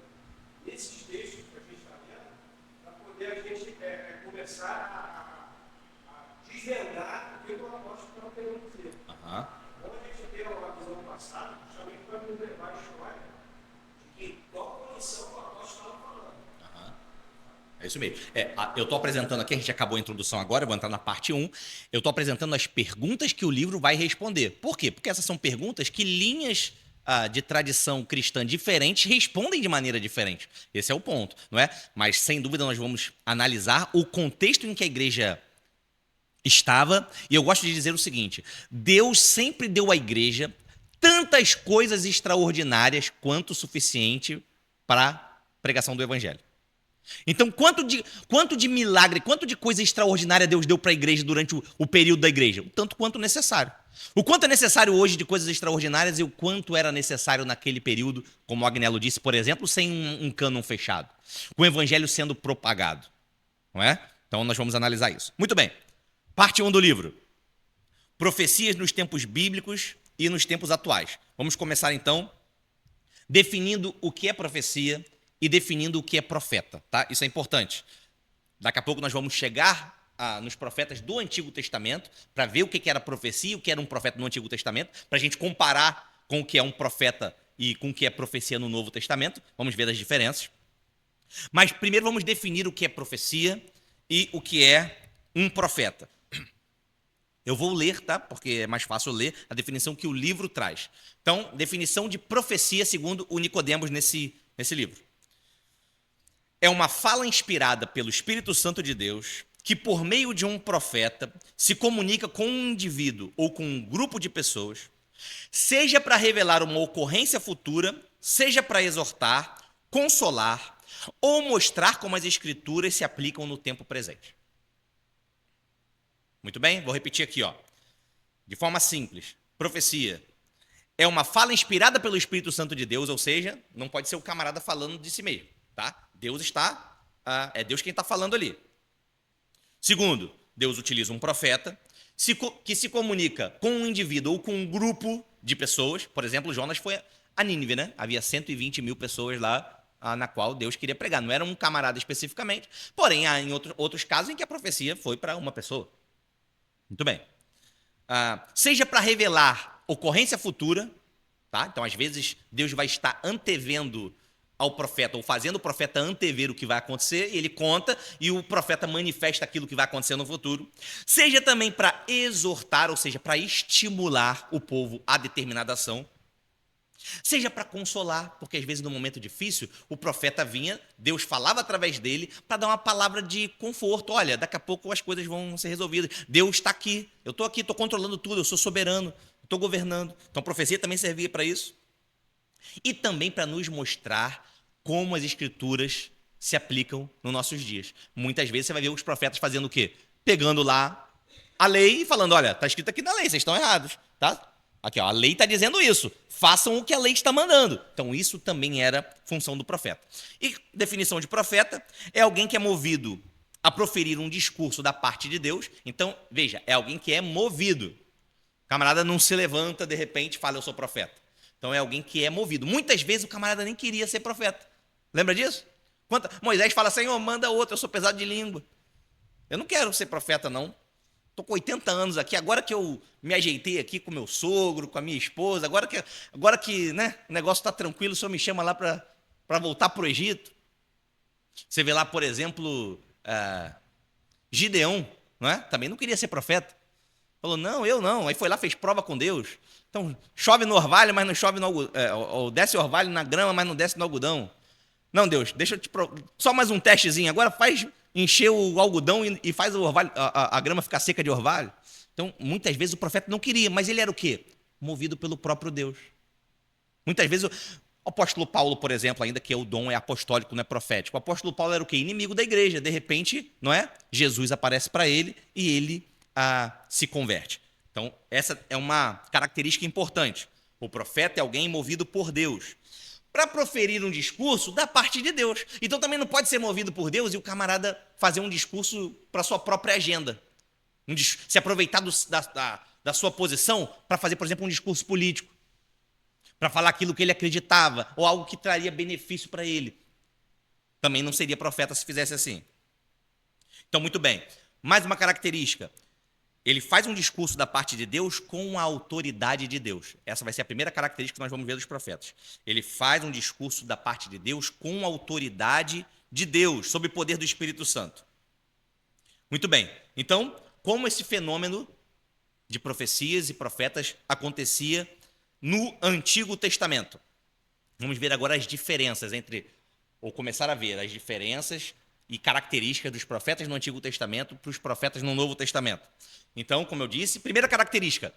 nesses textos que a gente está vendo, para poder a gente começar a desvendar o que o apóstolo está querendo dizer. Quando a gente tem uma visão do passado, justamente para nos levar a história de que qual condição o apóstolo estava falando. É isso mesmo. Eu estou apresentando aqui, a gente acabou a introdução agora, eu vou entrar na parte 1. Eu estou apresentando as perguntas que o livro vai responder. Por quê? Porque essas são perguntas que linhas de tradição cristã diferentes respondem de maneira diferente. Esse é o ponto, não é? Mas, sem dúvida, nós vamos analisar o contexto em que a igreja estava. E eu gosto de dizer o seguinte: Deus sempre deu à igreja tantas coisas extraordinárias quanto o suficiente para a pregação do evangelho. Então, quanto de milagre, quanto de coisa extraordinária Deus deu para a igreja durante o período da igreja? O tanto quanto necessário. O quanto é necessário hoje de coisas extraordinárias e o quanto era necessário naquele período, como o Agnello disse, por exemplo, sem um cânon fechado, com o evangelho sendo propagado. Não é? Então nós vamos analisar isso. Muito bem. Parte 1 do livro. Profecias nos tempos bíblicos e nos tempos atuais. Vamos começar então definindo o que é profecia e definindo o que é profeta, tá? Isso é importante. Daqui a pouco nós vamos chegar nos profetas do Antigo Testamento para ver o que era profecia e o que era um profeta no Antigo Testamento, para a gente comparar com o que é um profeta e com o que é profecia no Novo Testamento. Vamos ver as diferenças. Mas primeiro vamos definir o que é profecia e o que é um profeta. Eu vou ler, tá? Porque é mais fácil ler a definição que o livro traz. Então, definição de profecia segundo o Nicodemos nesse livro. É uma fala inspirada pelo Espírito Santo de Deus que, por meio de um profeta, se comunica com um indivíduo ou com um grupo de pessoas, seja para revelar uma ocorrência futura, seja para exortar, consolar ou mostrar como as Escrituras se aplicam no tempo presente. Muito bem? Vou repetir aqui, ó. De forma simples. Profecia é uma fala inspirada pelo Espírito Santo de Deus, ou seja, não pode ser o camarada falando de si mesmo, tá? Deus está, é Deus quem está falando ali. Segundo, Deus utiliza um profeta que se comunica com um indivíduo ou com um grupo de pessoas. Por exemplo, Jonas foi a Nínive, né? Havia 120 mil pessoas lá na qual Deus queria pregar. Não era um camarada especificamente, porém há em outros casos em que a profecia foi para uma pessoa. Muito bem. Seja para revelar ocorrência futura, tá? Então, às vezes, Deus vai estar antevendo ao profeta, ou fazendo o profeta antever o que vai acontecer, e ele conta, e o profeta manifesta aquilo que vai acontecer no futuro. Seja também para exortar, ou seja, para estimular o povo a determinada ação. Seja para consolar, porque às vezes no momento difícil, o profeta vinha, Deus falava através dele para dar uma palavra de conforto. Olha, daqui a pouco as coisas vão ser resolvidas. Deus está aqui, eu estou aqui, estou controlando tudo, eu sou soberano, estou governando. Então a profecia também servia para isso. E também para nos mostrar como as Escrituras se aplicam nos nossos dias. Muitas vezes você vai ver os profetas fazendo o quê? Pegando lá a lei e falando, olha, está escrito aqui na lei, vocês estão errados, tá? Aqui, ó, a lei está dizendo isso. Façam o que a lei está mandando. Então, isso também era função do profeta. E definição de profeta é alguém que é movido a proferir um discurso da parte de Deus. Então, veja, é alguém que é movido. O camarada não se levanta, de repente, e fala, eu sou profeta. Então, é alguém que é movido. Muitas vezes, o camarada nem queria ser profeta. Lembra disso? Moisés fala, Senhor, manda outro, eu sou pesado de língua. Eu não quero ser profeta, não. Estou com 80 anos aqui, agora que eu me ajeitei aqui com meu sogro, com a minha esposa, agora que né, o negócio está tranquilo, o Senhor me chama lá para voltar para o Egito. Você vê lá, por exemplo, Gideão, não é? Também não queria ser profeta. Falou, não, eu não. Aí foi lá, fez prova com Deus. Então, chove no orvalho, mas não chove no algodão. Ou desce o orvalho na grama, mas não desce no algodão. Não, Deus, deixa eu te provar. Só mais um testezinho. Agora faz encher o algodão e faz o orvalho, a grama ficar seca de orvalho. Então, muitas vezes o profeta não queria, mas ele era o quê? Movido pelo próprio Deus. Muitas vezes o apóstolo Paulo, por exemplo, ainda que o dom é apostólico, não é profético. O apóstolo Paulo era o quê? Inimigo da igreja. De repente, não é? Jesus aparece para ele e ele se converte. Então, essa é uma característica importante. O profeta é alguém movido por Deus para proferir um discurso da parte de Deus. Então também não pode ser movido por Deus e o camarada fazer um discurso para sua própria agenda. Se aproveitar da sua posição para fazer, por exemplo, um discurso político. Para falar aquilo que ele acreditava ou algo que traria benefício para ele. Também não seria profeta se fizesse assim. Então, muito bem. Mais uma característica. Ele faz um discurso da parte de Deus com a autoridade de Deus. Essa vai ser a primeira característica que nós vamos ver dos profetas. Ele faz um discurso da parte de Deus com a autoridade de Deus, sob o poder do Espírito Santo. Muito bem. Então, como esse fenômeno de profecias e profetas acontecia no Antigo Testamento? Vamos ver agora as diferenças ou começar a ver as diferenças e características dos profetas no Antigo Testamento para os profetas no Novo Testamento. Então, como eu disse, primeira característica,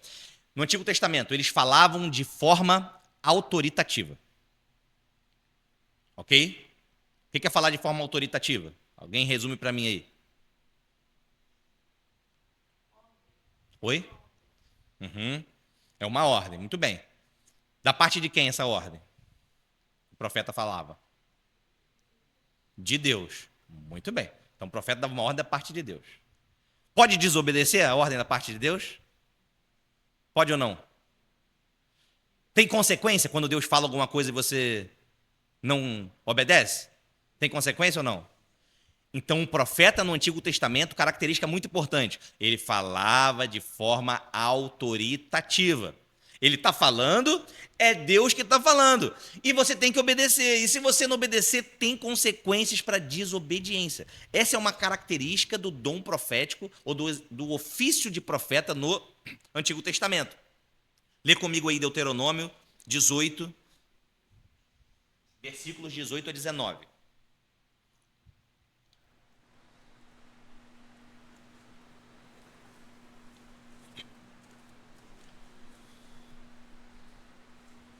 no Antigo Testamento, eles falavam de forma autoritativa. Ok? O que é falar de forma autoritativa? Alguém resume para mim aí. Oi? É uma ordem, muito bem. Da parte de quem essa ordem? O profeta falava. De Deus. Muito bem. Então o profeta dava uma ordem da parte de Deus. Pode desobedecer a ordem da parte de Deus? Pode ou não? Tem consequência quando Deus fala alguma coisa e você não obedece? Tem consequência ou não? Então, um profeta no Antigo Testamento, característica muito importante, ele falava de forma autoritativa. Ele está falando, é Deus que está falando. E você tem que obedecer. E se você não obedecer, tem consequências para desobediência. Essa é uma característica do dom profético ou do ofício de profeta no Antigo Testamento. Lê comigo aí Deuteronômio 18, versículos 18 a 19.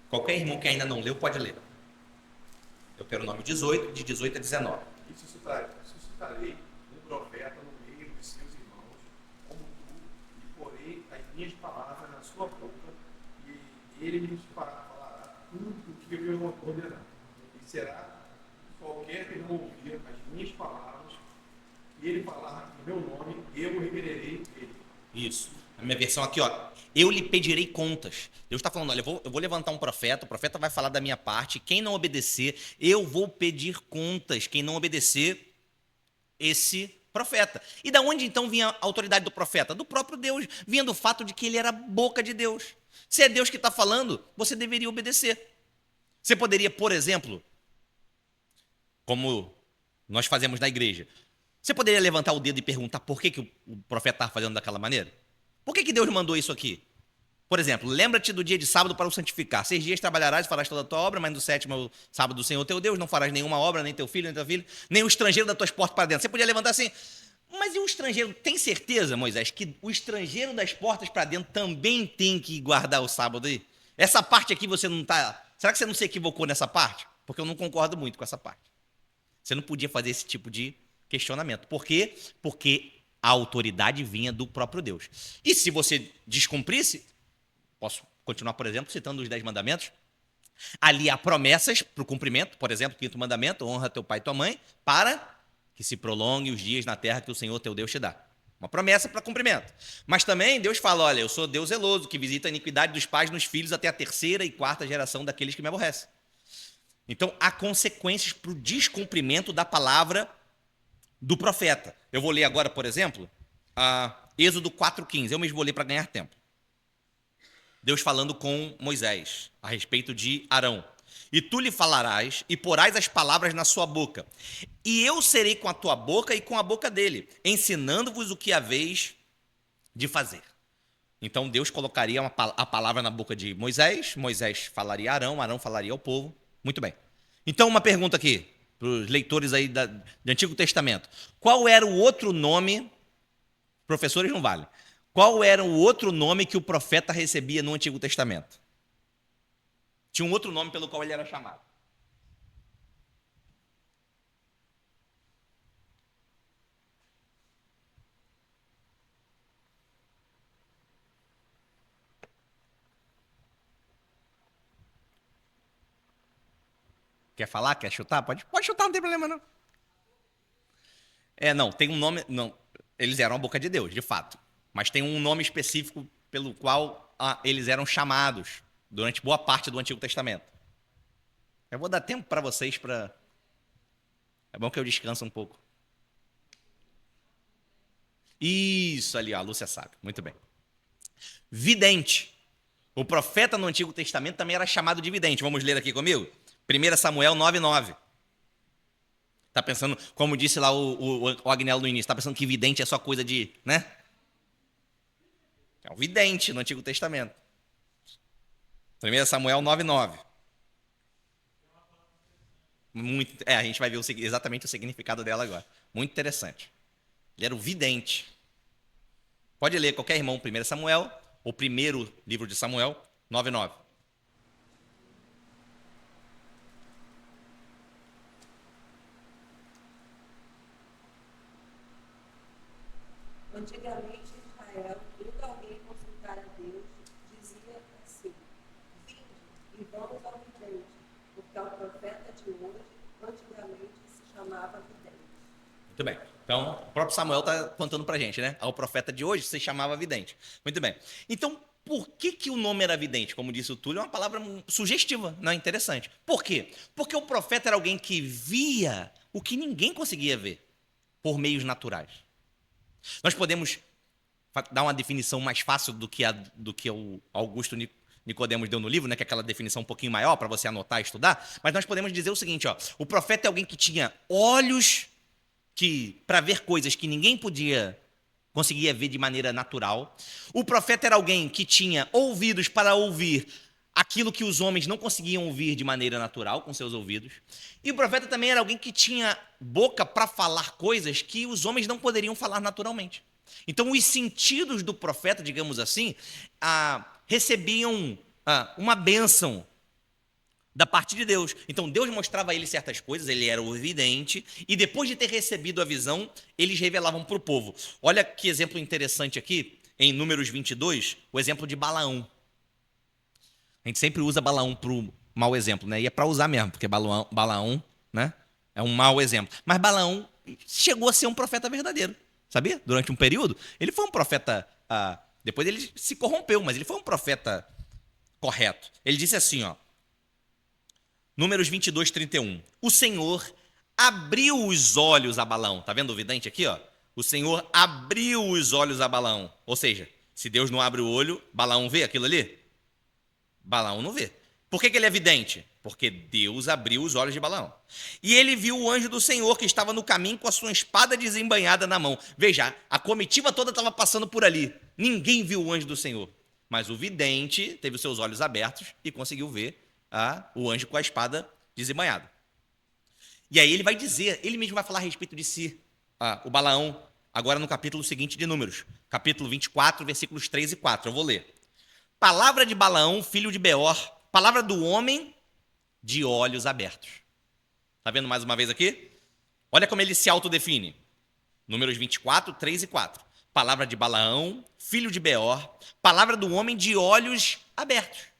Qualquer irmão que ainda não leu, pode ler. Deuteronômio 18, de 18 a 19. E suscitarei um profeta no meio de seus irmãos, como tu, e porei as minhas palavras na sua boca, e ele lhes falará tudo o que eu ordenar. E será qualquer que não ouvir as minhas palavras, e ele falar em meu nome, eu revererei ele. Isso. A minha versão aqui, ó. Eu lhe pedirei contas. Deus está falando, olha, eu vou levantar um profeta, o profeta vai falar da minha parte, quem não obedecer, eu vou pedir contas, quem não obedecer, esse profeta. E da onde então vinha a autoridade do profeta? Do próprio Deus, vinha do fato de que ele era a boca de Deus. Se é Deus que está falando, você deveria obedecer. Você poderia, por exemplo, como nós fazemos na igreja, você poderia levantar o dedo e perguntar por que o profeta estava fazendo daquela maneira? Por que Deus mandou isso aqui? Por exemplo, lembra-te do dia de sábado para o santificar. 6 dias trabalharás e farás toda a tua obra, mas no 7º é o sábado do Senhor teu Deus, não farás nenhuma obra, nem teu filho, nem tua filha, nem o estrangeiro das tuas portas para dentro. Você podia levantar assim, mas e o estrangeiro? Tem certeza, Moisés, que o estrangeiro das portas para dentro também tem que guardar o sábado aí? Essa parte aqui você não está... Será que você não se equivocou nessa parte? Porque eu não concordo muito com essa parte. Você não podia fazer esse tipo de questionamento. Por quê? Porque a autoridade vinha do próprio Deus. E se você descumprisse, posso continuar, por exemplo, citando os 10 mandamentos, ali há promessas para o cumprimento, por exemplo, 5º mandamento, honra teu pai e tua mãe, para que se prolongue os dias na terra que o Senhor teu Deus te dá. Uma promessa para cumprimento. Mas também Deus fala, olha, eu sou Deus zeloso, que visita a iniquidade dos pais nos filhos até a 3ª e 4ª geração daqueles que me aborrecem. Então, há consequências para o descumprimento da palavra do profeta. Eu vou ler agora, por exemplo, Êxodo 4,15. Eu mesmo vou ler para ganhar tempo. Deus falando com Moisés a respeito de Arão. E tu lhe falarás e porás as palavras na sua boca. E eu serei com a tua boca e com a boca dele, ensinando-vos o que haveis de fazer. Então Deus colocaria a palavra na boca de Moisés, Moisés falaria a Arão, Arão falaria ao povo. Muito bem. Então uma pergunta aqui, para os leitores aí do Antigo Testamento. Qual era o outro nome, professores não vale, qual era o outro nome que o profeta recebia no Antigo Testamento? Tinha um outro nome pelo qual ele era chamado. Quer falar? Quer chutar? Pode chutar, não tem problema não. Não, tem um nome... Não, eles eram a boca de Deus, de fato. Mas tem um nome específico pelo qual eles eram chamados durante boa parte do Antigo Testamento. Eu vou dar tempo para vocês para... É bom que eu descanse um pouco. Isso ali, ó, a Lúcia sabe. Muito bem. Vidente. O profeta no Antigo Testamento também era chamado de vidente. Vamos ler aqui comigo? 1 Samuel 9,9. Está pensando, como disse lá o Agnello no início, está pensando que vidente é só coisa de, né? É um vidente no Antigo Testamento. 1 Samuel 9,9. A gente vai ver exatamente o significado dela agora. Muito interessante. Ele era o vidente. Pode ler qualquer irmão, 1 Samuel, o primeiro livro de Samuel, 9,9. Antigamente, Israel, indo alguém consultar a Deus, dizia assim: vinde e vamos ao vidente, porque ao profeta de hoje, antigamente se chamava vidente. Muito bem. Então, o próprio Samuel está contando pra gente, né? O profeta de hoje se chamava vidente. Muito bem. Então, por que o nome era vidente? Como disse o Túlio, é uma palavra sugestiva, não é interessante. Por quê? Porque o profeta era alguém que via o que ninguém conseguia ver por meios naturais. Nós podemos dar uma definição mais fácil do que o Augusto Nicodemos deu no livro, né, que é aquela definição um pouquinho maior para você anotar e estudar, mas nós podemos dizer o seguinte, ó, o profeta é alguém que tinha olhos para ver coisas que ninguém conseguia ver de maneira natural. O profeta era alguém que tinha ouvidos para ouvir aquilo que os homens não conseguiam ouvir de maneira natural com seus ouvidos. E o profeta também era alguém que tinha boca para falar coisas que os homens não poderiam falar naturalmente. Então, os sentidos do profeta, digamos assim, recebiam uma bênção da parte de Deus. Então, Deus mostrava a ele certas coisas, ele era o vidente, e depois de ter recebido a visão, eles revelavam para o povo. Olha que exemplo interessante aqui, em Números 22, o exemplo de Balaão. A gente sempre usa Balaão para o mau exemplo, né? E é para usar mesmo, porque Balaão, né, é um mau exemplo. Mas Balaão chegou a ser um profeta verdadeiro, sabia? Durante um período, ele foi um profeta, depois ele se corrompeu, mas ele foi um profeta correto. Ele disse assim, ó, Números 22, 31. O Senhor abriu os olhos a Balaão. Está vendo o vidente aqui? Ó? O Senhor abriu os olhos a Balaão. Ou seja, se Deus não abre o olho, Balaão vê aquilo ali? Balaão não vê. Por que ele é vidente? Porque Deus abriu os olhos de Balaão. E ele viu o anjo do Senhor que estava no caminho com a sua espada desembainhada na mão. Veja, a comitiva toda estava passando por ali. Ninguém viu o anjo do Senhor. Mas o vidente teve os seus olhos abertos e conseguiu ver o anjo com a espada desembainhada. E aí ele vai dizer, ele mesmo vai falar a respeito de si, o Balaão, agora no capítulo seguinte de Números, capítulo 24, versículos 3 e 4. Eu vou ler. Palavra de Balaão, filho de Beor, palavra do homem de olhos abertos. Está vendo mais uma vez aqui? Olha como ele se autodefine. Números 24, 3 e 4. Palavra de Balaão, filho de Beor, palavra do homem de olhos abertos.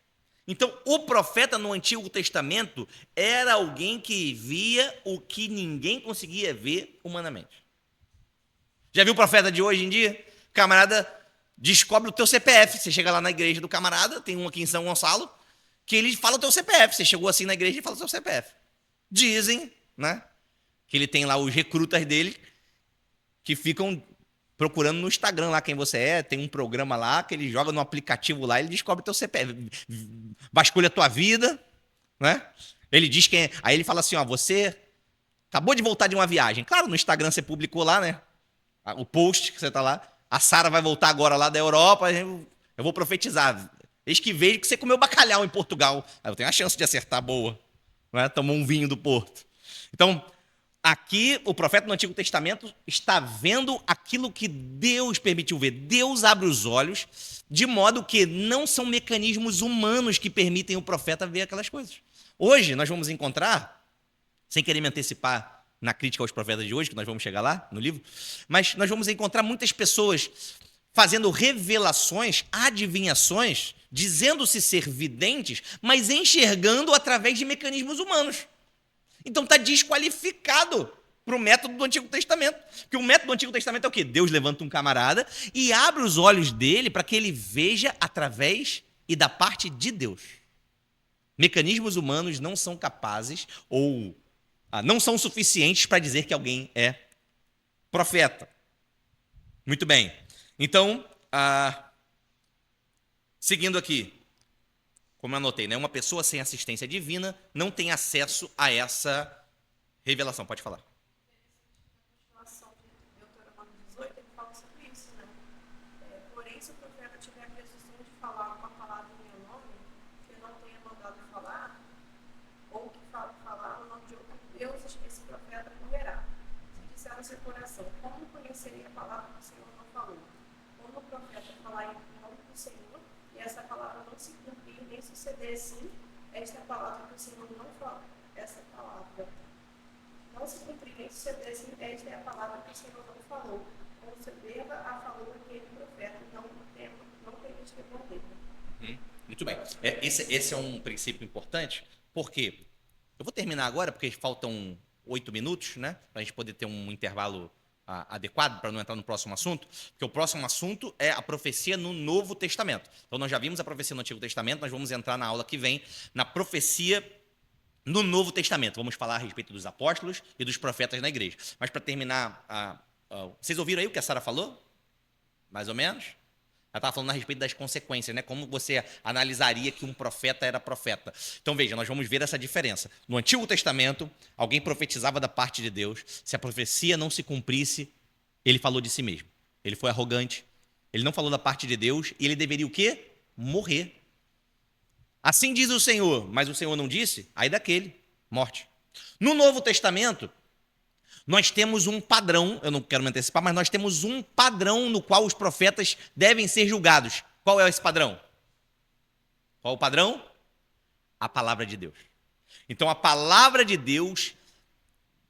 Então, o profeta no Antigo Testamento era alguém que via o que ninguém conseguia ver humanamente. Já viu o profeta de hoje em dia? O camarada descobre o teu CPF. Você chega lá na igreja do camarada, tem um aqui em São Gonçalo, que ele fala o teu CPF. Você chegou assim na igreja e fala o teu CPF. Dizem, né, que ele tem lá os recrutas dele que ficam procurando no Instagram lá quem você é, tem um programa lá que ele joga no aplicativo lá, ele descobre o teu CPF, vasculha a tua vida, né? Ele diz quem é, aí ele fala assim, ó, você acabou de voltar de uma viagem. Claro, no Instagram você publicou lá, né? O post que você tá lá. A Sara vai voltar agora lá da Europa, eu vou profetizar. Eis que vejo que você comeu bacalhau em Portugal. Aí eu tenho a chance de acertar boa, né? Tomou um vinho do Porto. Então, aqui, o profeta no Antigo Testamento está vendo aquilo que Deus permitiu ver. Deus abre os olhos, de modo que não são mecanismos humanos que permitem o profeta ver aquelas coisas. Hoje, nós vamos encontrar, sem querer me antecipar na crítica aos profetas de hoje, que nós vamos chegar lá no livro, mas nós vamos encontrar muitas pessoas fazendo revelações, adivinhações, dizendo-se ser videntes, mas enxergando através de mecanismos humanos. Então está desqualificado para o método do Antigo Testamento. Porque o método do Antigo Testamento é o quê? Deus levanta um camarada e abre os olhos dele para que ele veja através e da parte de Deus. Mecanismos humanos não são capazes ou não são suficientes para dizer que alguém é profeta. Muito bem. Então, seguindo aqui. Como eu anotei, né? Uma pessoa sem assistência divina não tem acesso a essa revelação. Pode falar. Na continuação de Deuteronômio 18, ele fala sobre isso, né? Porém, se o profeta tiver a presunção de falar uma palavra em meu nome, que eu não tenha mandado falar, ou que falar o nome de outro Deus, esse profeta morrerá. Se disser no seu coração, como conhecerei a palavra que o Senhor não falou? Como o profeta falar em nome do Senhor, e essa palavra não se cumprir, nem suceder assim, esta é a palavra que o Senhor não fala. Essa palavra não se cumprir, nem suceder assim, esta é a palavra que o Senhor não falou. Concedeva a falou aquele profeta, não permite responder. Muito bem. Esse é um princípio importante, porque eu vou terminar agora, porque faltam 8 minutos, né? Para a gente poder ter um intervalo adequado para não entrar no próximo assunto, porque o próximo assunto é a profecia no Novo Testamento. Então nós já vimos a profecia no Antigo Testamento, nós vamos entrar na aula que vem na profecia no Novo Testamento. Vamos falar a respeito dos apóstolos e dos profetas na igreja. Mas para terminar, vocês ouviram aí o que a Sara falou? Mais ou menos? Ela estava falando a respeito das consequências, né? Como você analisaria que um profeta era profeta. Então, veja, nós vamos ver essa diferença. No Antigo Testamento, alguém profetizava da parte de Deus. Se a profecia não se cumprisse, ele falou de si mesmo. Ele foi arrogante. Ele não falou da parte de Deus e ele deveria o quê? Morrer. Assim diz o Senhor, mas o Senhor não disse, aí daquele, morte. No Novo Testamento, nós temos um padrão, eu não quero me antecipar, mas nós temos um padrão no qual os profetas devem ser julgados. Qual é esse padrão? Qual é o padrão? A palavra de Deus. Então, a palavra de Deus,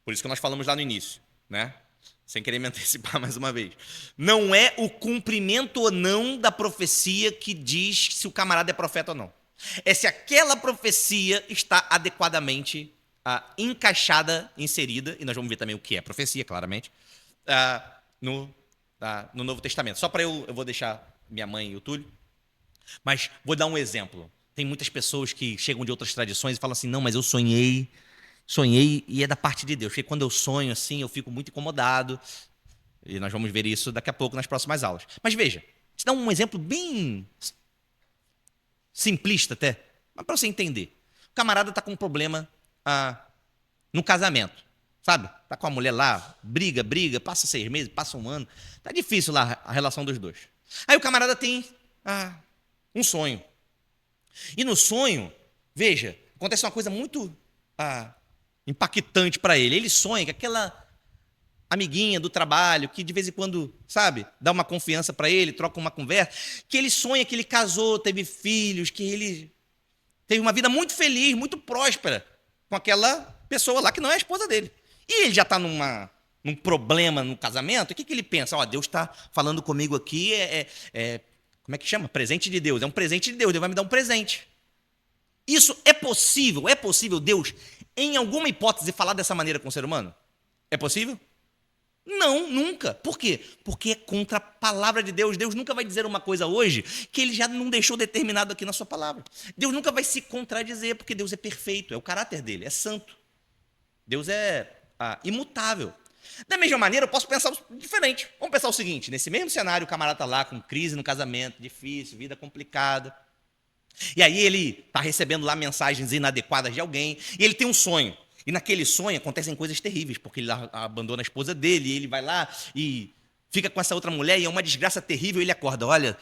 por isso que nós falamos lá no início, né? Sem querer me antecipar mais uma vez, não é o cumprimento ou não da profecia que diz se o camarada é profeta ou não. É se aquela profecia está adequadamente encaixada, inserida, e nós vamos ver também o que é profecia, claramente, no Novo Testamento. Só para eu vou deixar minha mãe e o Túlio, mas vou dar um exemplo. Tem muitas pessoas que chegam de outras tradições e falam assim, não, mas eu sonhei e é da parte de Deus. Porque quando eu sonho assim, eu fico muito incomodado, e nós vamos ver isso daqui a pouco nas próximas aulas. Mas veja, te dar um exemplo bem simplista até, mas para você entender. O camarada está com um problema no casamento, sabe? Está com a mulher lá, briga, passa 6 meses, passa 1 ano. Está difícil lá a relação dos dois. Aí o camarada tem um sonho. E no sonho, veja, acontece uma coisa muito impactante para ele. Ele sonha que aquela amiguinha do trabalho, que de vez em quando, sabe, dá uma confiança para ele, troca uma conversa, que ele sonha que ele casou, teve filhos, que ele teve uma vida muito feliz, muito próspera com aquela pessoa lá que não é a esposa dele. E ele já está num problema no casamento, o que ele pensa? Deus está falando comigo aqui, como é que chama? Presente de Deus, é um presente de Deus, Deus vai me dar um presente. Isso é possível Deus, em alguma hipótese, falar dessa maneira com o ser humano? É possível? Não, nunca. Por quê? Porque é contra a palavra de Deus. Deus nunca vai dizer uma coisa hoje que ele já não deixou determinado aqui na sua palavra. Deus nunca vai se contradizer, porque Deus é perfeito, é o caráter dele, é santo. Deus é imutável. Da mesma maneira, eu posso pensar diferente. Vamos pensar o seguinte, nesse mesmo cenário, o camarada está lá com crise no casamento, difícil, vida complicada. E aí ele está recebendo lá mensagens inadequadas de alguém, e ele tem um sonho. E naquele sonho acontecem coisas terríveis, porque ele abandona a esposa dele, e ele vai lá e fica com essa outra mulher, e é uma desgraça terrível, e ele acorda, olha,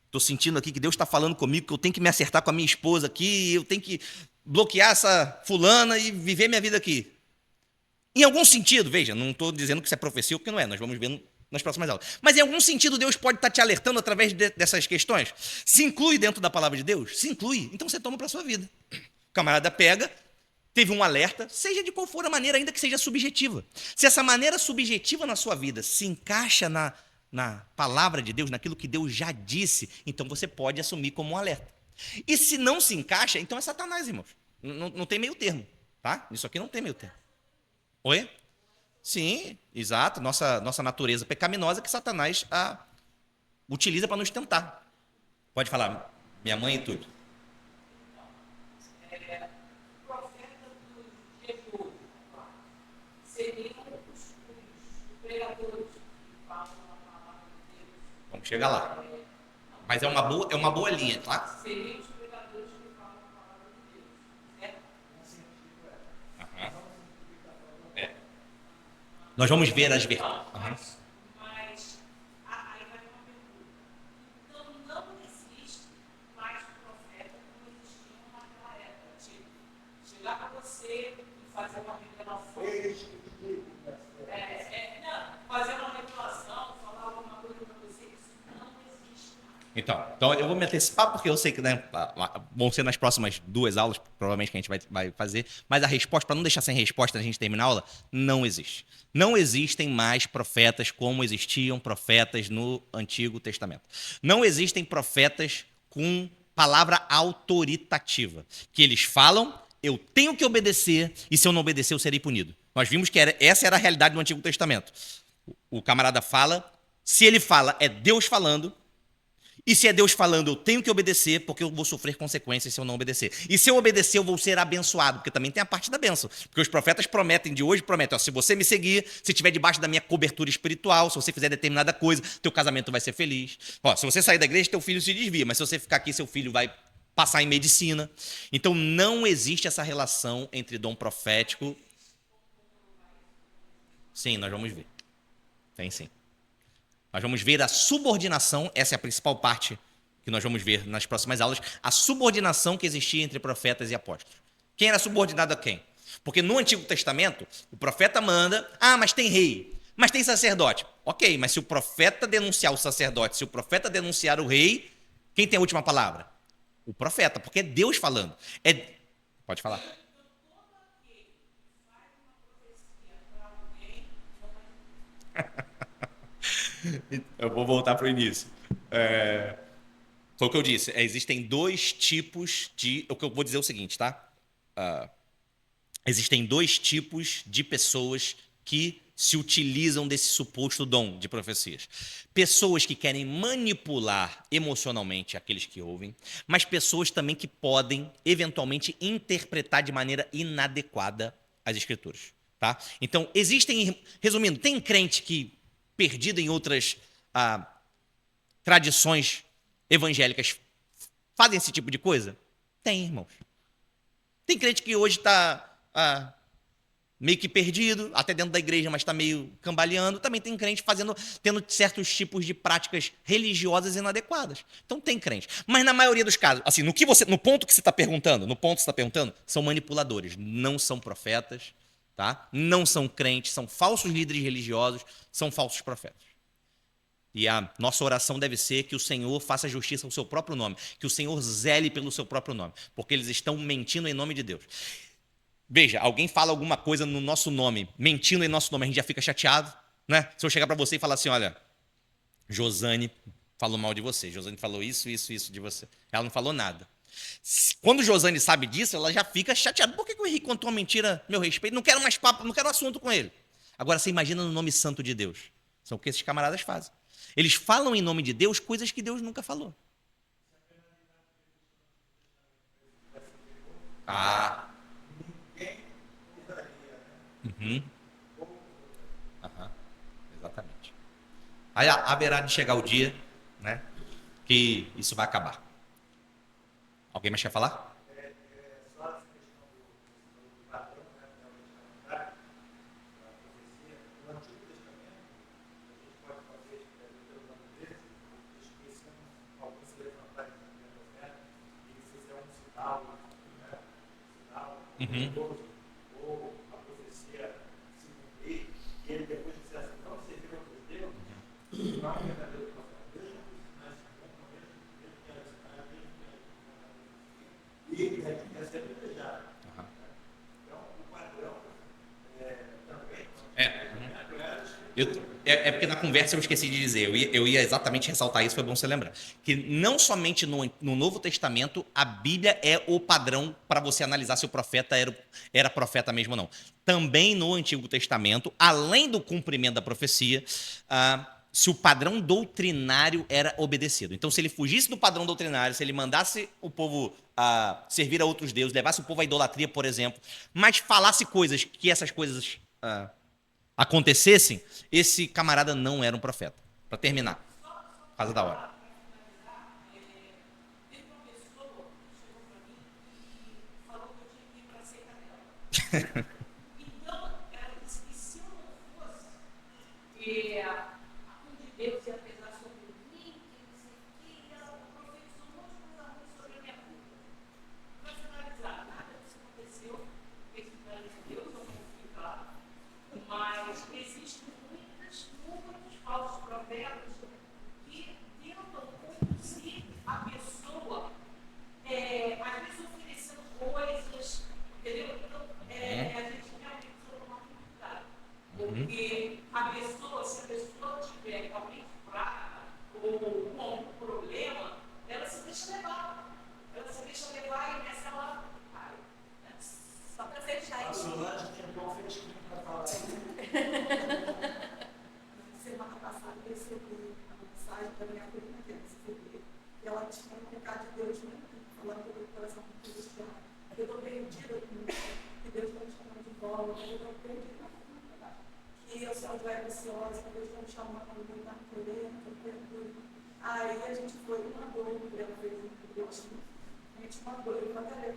estou sentindo aqui que Deus está falando comigo, que eu tenho que me acertar com a minha esposa aqui, eu tenho que bloquear essa fulana e viver minha vida aqui. Em algum sentido, veja, não estou dizendo que isso é profecia ou que não é, nós vamos ver nas próximas aulas. Mas em algum sentido Deus pode estar te alertando através dessas questões? Se inclui dentro da palavra de Deus? Se inclui, então você toma para a sua vida. O camarada pega, teve um alerta, seja de qual for a maneira, ainda que seja subjetiva. Se essa maneira subjetiva na sua vida se encaixa na palavra de Deus, naquilo que Deus já disse, então você pode assumir como um alerta. E se não se encaixa, então é Satanás, irmãos. Não tem meio termo, tá? Isso aqui não tem meio termo. Oi? Sim, exato. Nossa natureza pecaminosa que Satanás utiliza para nos tentar. Pode falar, minha mãe e tudo. Profeta do dia de hoje seriam os pregadores que falam a palavra de Deus. Vamos chegar lá. Mas é uma boa linha, tá? Seriam os pregadores que falam a palavra de Deus, certo? Nós vamos ver as verdades. Mas aí vai uma pergunta. Então não existe mais profeta como existia naquela época. Tipo, chegar para você e fazer uma revelação. Não, fazer uma revelação, falar alguma coisa para você, isso não existe mais. Então eu vou me antecipar porque eu sei que, né, vão ser nas próximas 2 aulas, provavelmente, que a gente vai fazer, mas a resposta, para não deixar sem resposta a gente terminar a aula, não existe. Não existem mais profetas como existiam profetas no Antigo Testamento. Não existem profetas com palavra autoritativa, que eles falam, eu tenho que obedecer, e se eu não obedecer, eu serei punido. Nós vimos que essa era a realidade do Antigo Testamento. O camarada fala, se ele fala, é Deus falando, e se é Deus falando, eu tenho que obedecer, porque eu vou sofrer consequências se eu não obedecer. E se eu obedecer, eu vou ser abençoado, porque também tem a parte da bênção. Porque os profetas prometem de hoje, prometem, ó, se você me seguir, se estiver debaixo da minha cobertura espiritual, se você fizer determinada coisa, teu casamento vai ser feliz. Ó, se você sair da igreja, teu filho se desvia, mas se você ficar aqui, seu filho vai passar em medicina. Então não existe essa relação entre dom profético. Sim, nós vamos ver. Tem sim. Nós vamos ver a subordinação, essa é a principal parte que nós vamos ver nas próximas aulas, a subordinação que existia entre profetas e apóstolos. Quem era subordinado a quem? Porque no Antigo Testamento, o profeta manda, mas tem rei, mas tem sacerdote. Ok, mas se o profeta denunciar o sacerdote, se o profeta denunciar o rei, quem tem a última palavra? O profeta, porque é Deus falando. Pode falar. Eu vou voltar para o início. Foi o que eu disse. Existem dois tipos de... O que eu vou dizer é o seguinte, tá? Existem dois tipos de pessoas que se utilizam desse suposto dom de profecias. Pessoas que querem manipular emocionalmente aqueles que ouvem, mas pessoas também que podem, eventualmente, interpretar de maneira inadequada as Escrituras. Tá? Então, existem... Resumindo, tem crente que, perdido em outras tradições evangélicas, fazem esse tipo de coisa? Tem, irmãos. Tem crente que hoje está meio que perdido, até dentro da igreja, mas está meio cambaleando. Também tem crente tendo certos tipos de práticas religiosas inadequadas. Então tem crente. Mas na maioria dos casos, assim, no ponto que você está perguntando, são manipuladores, não são profetas, tá? Não são crentes, são falsos líderes religiosos, são falsos profetas. E a nossa oração deve ser que o Senhor faça justiça ao seu próprio nome, que o Senhor zele pelo seu próprio nome, porque eles estão mentindo em nome de Deus. Veja, alguém fala alguma coisa no nosso nome, mentindo em nosso nome, a gente já fica chateado, né? Se eu chegar para você e falar assim, olha, Josane falou mal de você, Josane falou isso de você. Ela não falou nada. Quando Josane sabe disso, ela já fica chateada. Por que o Henrique contou uma mentira a meu respeito? Não quero mais papo, não quero assunto com ele. Agora, você imagina no nome santo de Deus. São o que esses camaradas fazem. Eles falam em nome de Deus coisas que Deus nunca falou. Exatamente. Aí haverá de chegar o dia, né, que isso vai acabar. Alguém mais quer falar? Só essa questão do padrão, né, da profecia, no Antigo Testamento, a gente pode fazer, pelo nome dele, esquecer alguém se levantar e fazer a profeta, e fizer um sinal, né, sinal, ou a profecia se cumprir, e ele depois disser assim, não servir outros deuses, não é verdadeiro profeta. Deus não precisa ensinar esse mundo, mesmo que ela ensinar, mesmo que ela e é ser privilegiado. Então, o padrão também. É porque na conversa eu esqueci de dizer, eu ia exatamente ressaltar isso, foi bom você lembrar. Que não somente no Novo Testamento a Bíblia é o padrão para você analisar se o profeta era profeta mesmo ou não. Também no Antigo Testamento, além do cumprimento da profecia, se o padrão doutrinário era obedecido. Então, se ele fugisse do padrão doutrinário, se ele mandasse o povo servir a outros deuses, levasse o povo à idolatria, por exemplo, mas falasse coisas que essas coisas acontecessem, esse camarada não era um profeta. Para terminar, por causa da hora. Então, ela disse que se eu não fosse, Deus ia pesar sobre mim, que não sei o que, e ela profetizou um monte de coisa ruim sobre a minha vida. Para finalizar, nada disso aconteceu, esse plano de Deus, eu não fui claro, mas existem muitos falsos profetas que tentam conduzir a pessoa, às vezes oferecendo coisas, entendeu? Então, a gente realmente precisa tomar muito cuidado, porque a pessoa, se a pessoa tiver realmente fraca ou com algum problema, ela se deixa levar. Ela e nessa ela cai. Só para fechar A isso. Solange tinha um bom fechamento para falar uma coisa na querendo, aí a gente foi e mandou, ela fez um bilhetinho, a gente mandou, eu mandei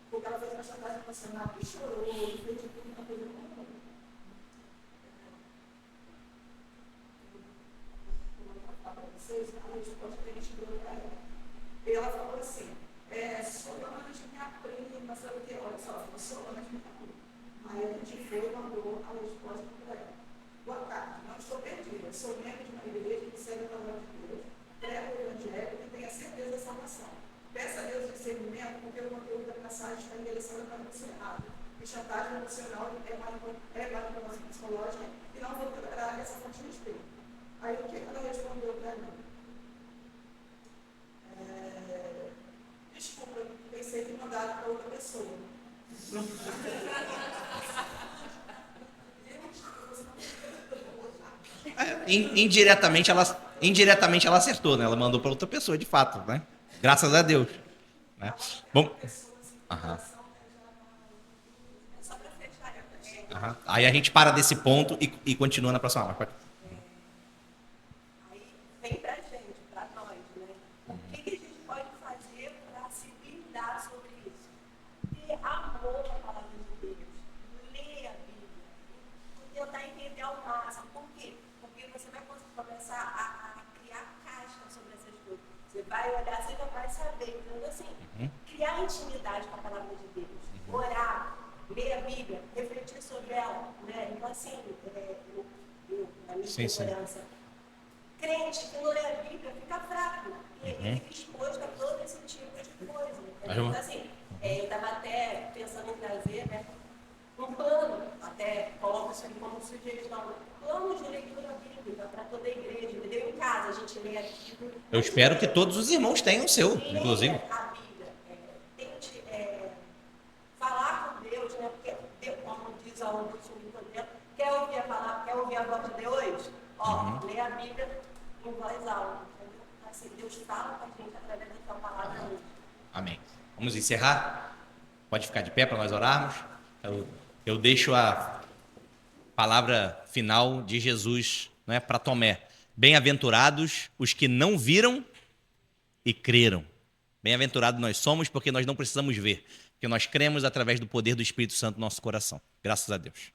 porque ela fez uma chantagem emocional e chorou, fez de tudo, uma coisa muito boa. A resposta que a gente deu para ela. E ela falou assim, sou dona de minha prima, sabe o que? Olha só, ela falou, sou dona de minha prima. Aí a gente foi e mandou a resposta para ela. Boa tarde, não estou perdida, sou membro de uma igreja que segue a palavra de Deus, prego o evangelho e tenho a certeza da salvação. Peça a Deus discernimento porque o conteúdo da mensagem está endereçado para você errado. E chantagem emocional é manipulação psicológica e não vou tolerar essa fonte de espírito. Aí o que ela respondeu para mim? Desculpa, pensei que mandaram para outra pessoa. Indiretamente ela acertou, né? Ela mandou para outra pessoa, de fato, né? Graças a Deus. Né? Bom. Aham. Aham. Aí a gente para desse ponto e continua na próxima aula. Aí vem pra gente, pra nós, né? O que a gente pode fazer para se blindar sobre isso? Ter amor à palavra de Deus, ler a Bíblia, tentar entender ao máximo. Por quê? Porque você vai começar a criar casca sobre essas coisas. Você vai olhar, você já vai saber. Então, assim, criar intimidade com a palavra de Deus, orar, ler a Bíblia, refletir sobre ela, né? Então, assim, na minha segurança, crente que não lê a Bíblia fica fraco e fica exposto a todo esse tipo de coisa. Então, assim, eu estava até pensando em trazer, né, um plano, até coloco isso aqui como sugestão, plano de leitura bíblica para toda a igreja, entendeu? Em casa a gente lê a Bíblia. Eu espero que todos os irmãos tenham o seu, inclusive. A Bíblia, tente falar com Deus, né? Porque Deus, como diz a Ana Nicodemo, quer ouvir a palavra, quer ouvir a voz de Deus? Ó, lê a Bíblia em voz alta, entendeu? Assim, Deus fala com a gente através da sua palavra hoje. Amém. Vamos encerrar? Pode ficar de pé para nós orarmos? Eu deixo a palavra final de Jesus, não é, para Tomé. Bem-aventurados os que não viram e creram. Bem-aventurados nós somos porque nós não precisamos ver, porque nós cremos através do poder do Espírito Santo no nosso coração. Graças a Deus.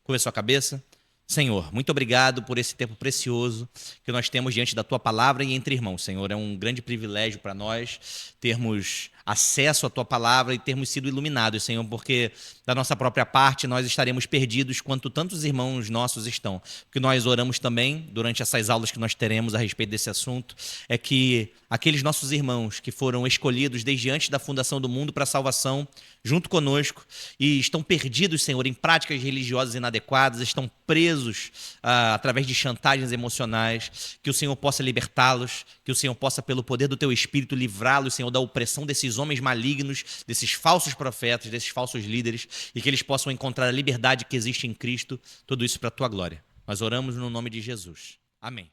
Curva a sua cabeça. Senhor, muito obrigado por esse tempo precioso que nós temos diante da Tua palavra e entre irmãos, Senhor. É um grande privilégio para nós termos acesso à Tua palavra e termos sido iluminados, Senhor, porque da nossa própria parte nós estaremos perdidos quanto tantos irmãos nossos estão. O que nós oramos também durante essas aulas que nós teremos a respeito desse assunto é que aqueles nossos irmãos que foram escolhidos desde antes da fundação do mundo para a salvação, junto conosco, e estão perdidos, Senhor, em práticas religiosas inadequadas, estão presos através de chantagens emocionais, que o Senhor possa libertá-los, que o Senhor possa, pelo poder do Teu Espírito, livrá-los, Senhor, da opressão desses homens malignos, desses falsos profetas, desses falsos líderes, e que eles possam encontrar a liberdade que existe em Cristo, tudo isso para a Tua glória. Nós oramos no nome de Jesus. Amém.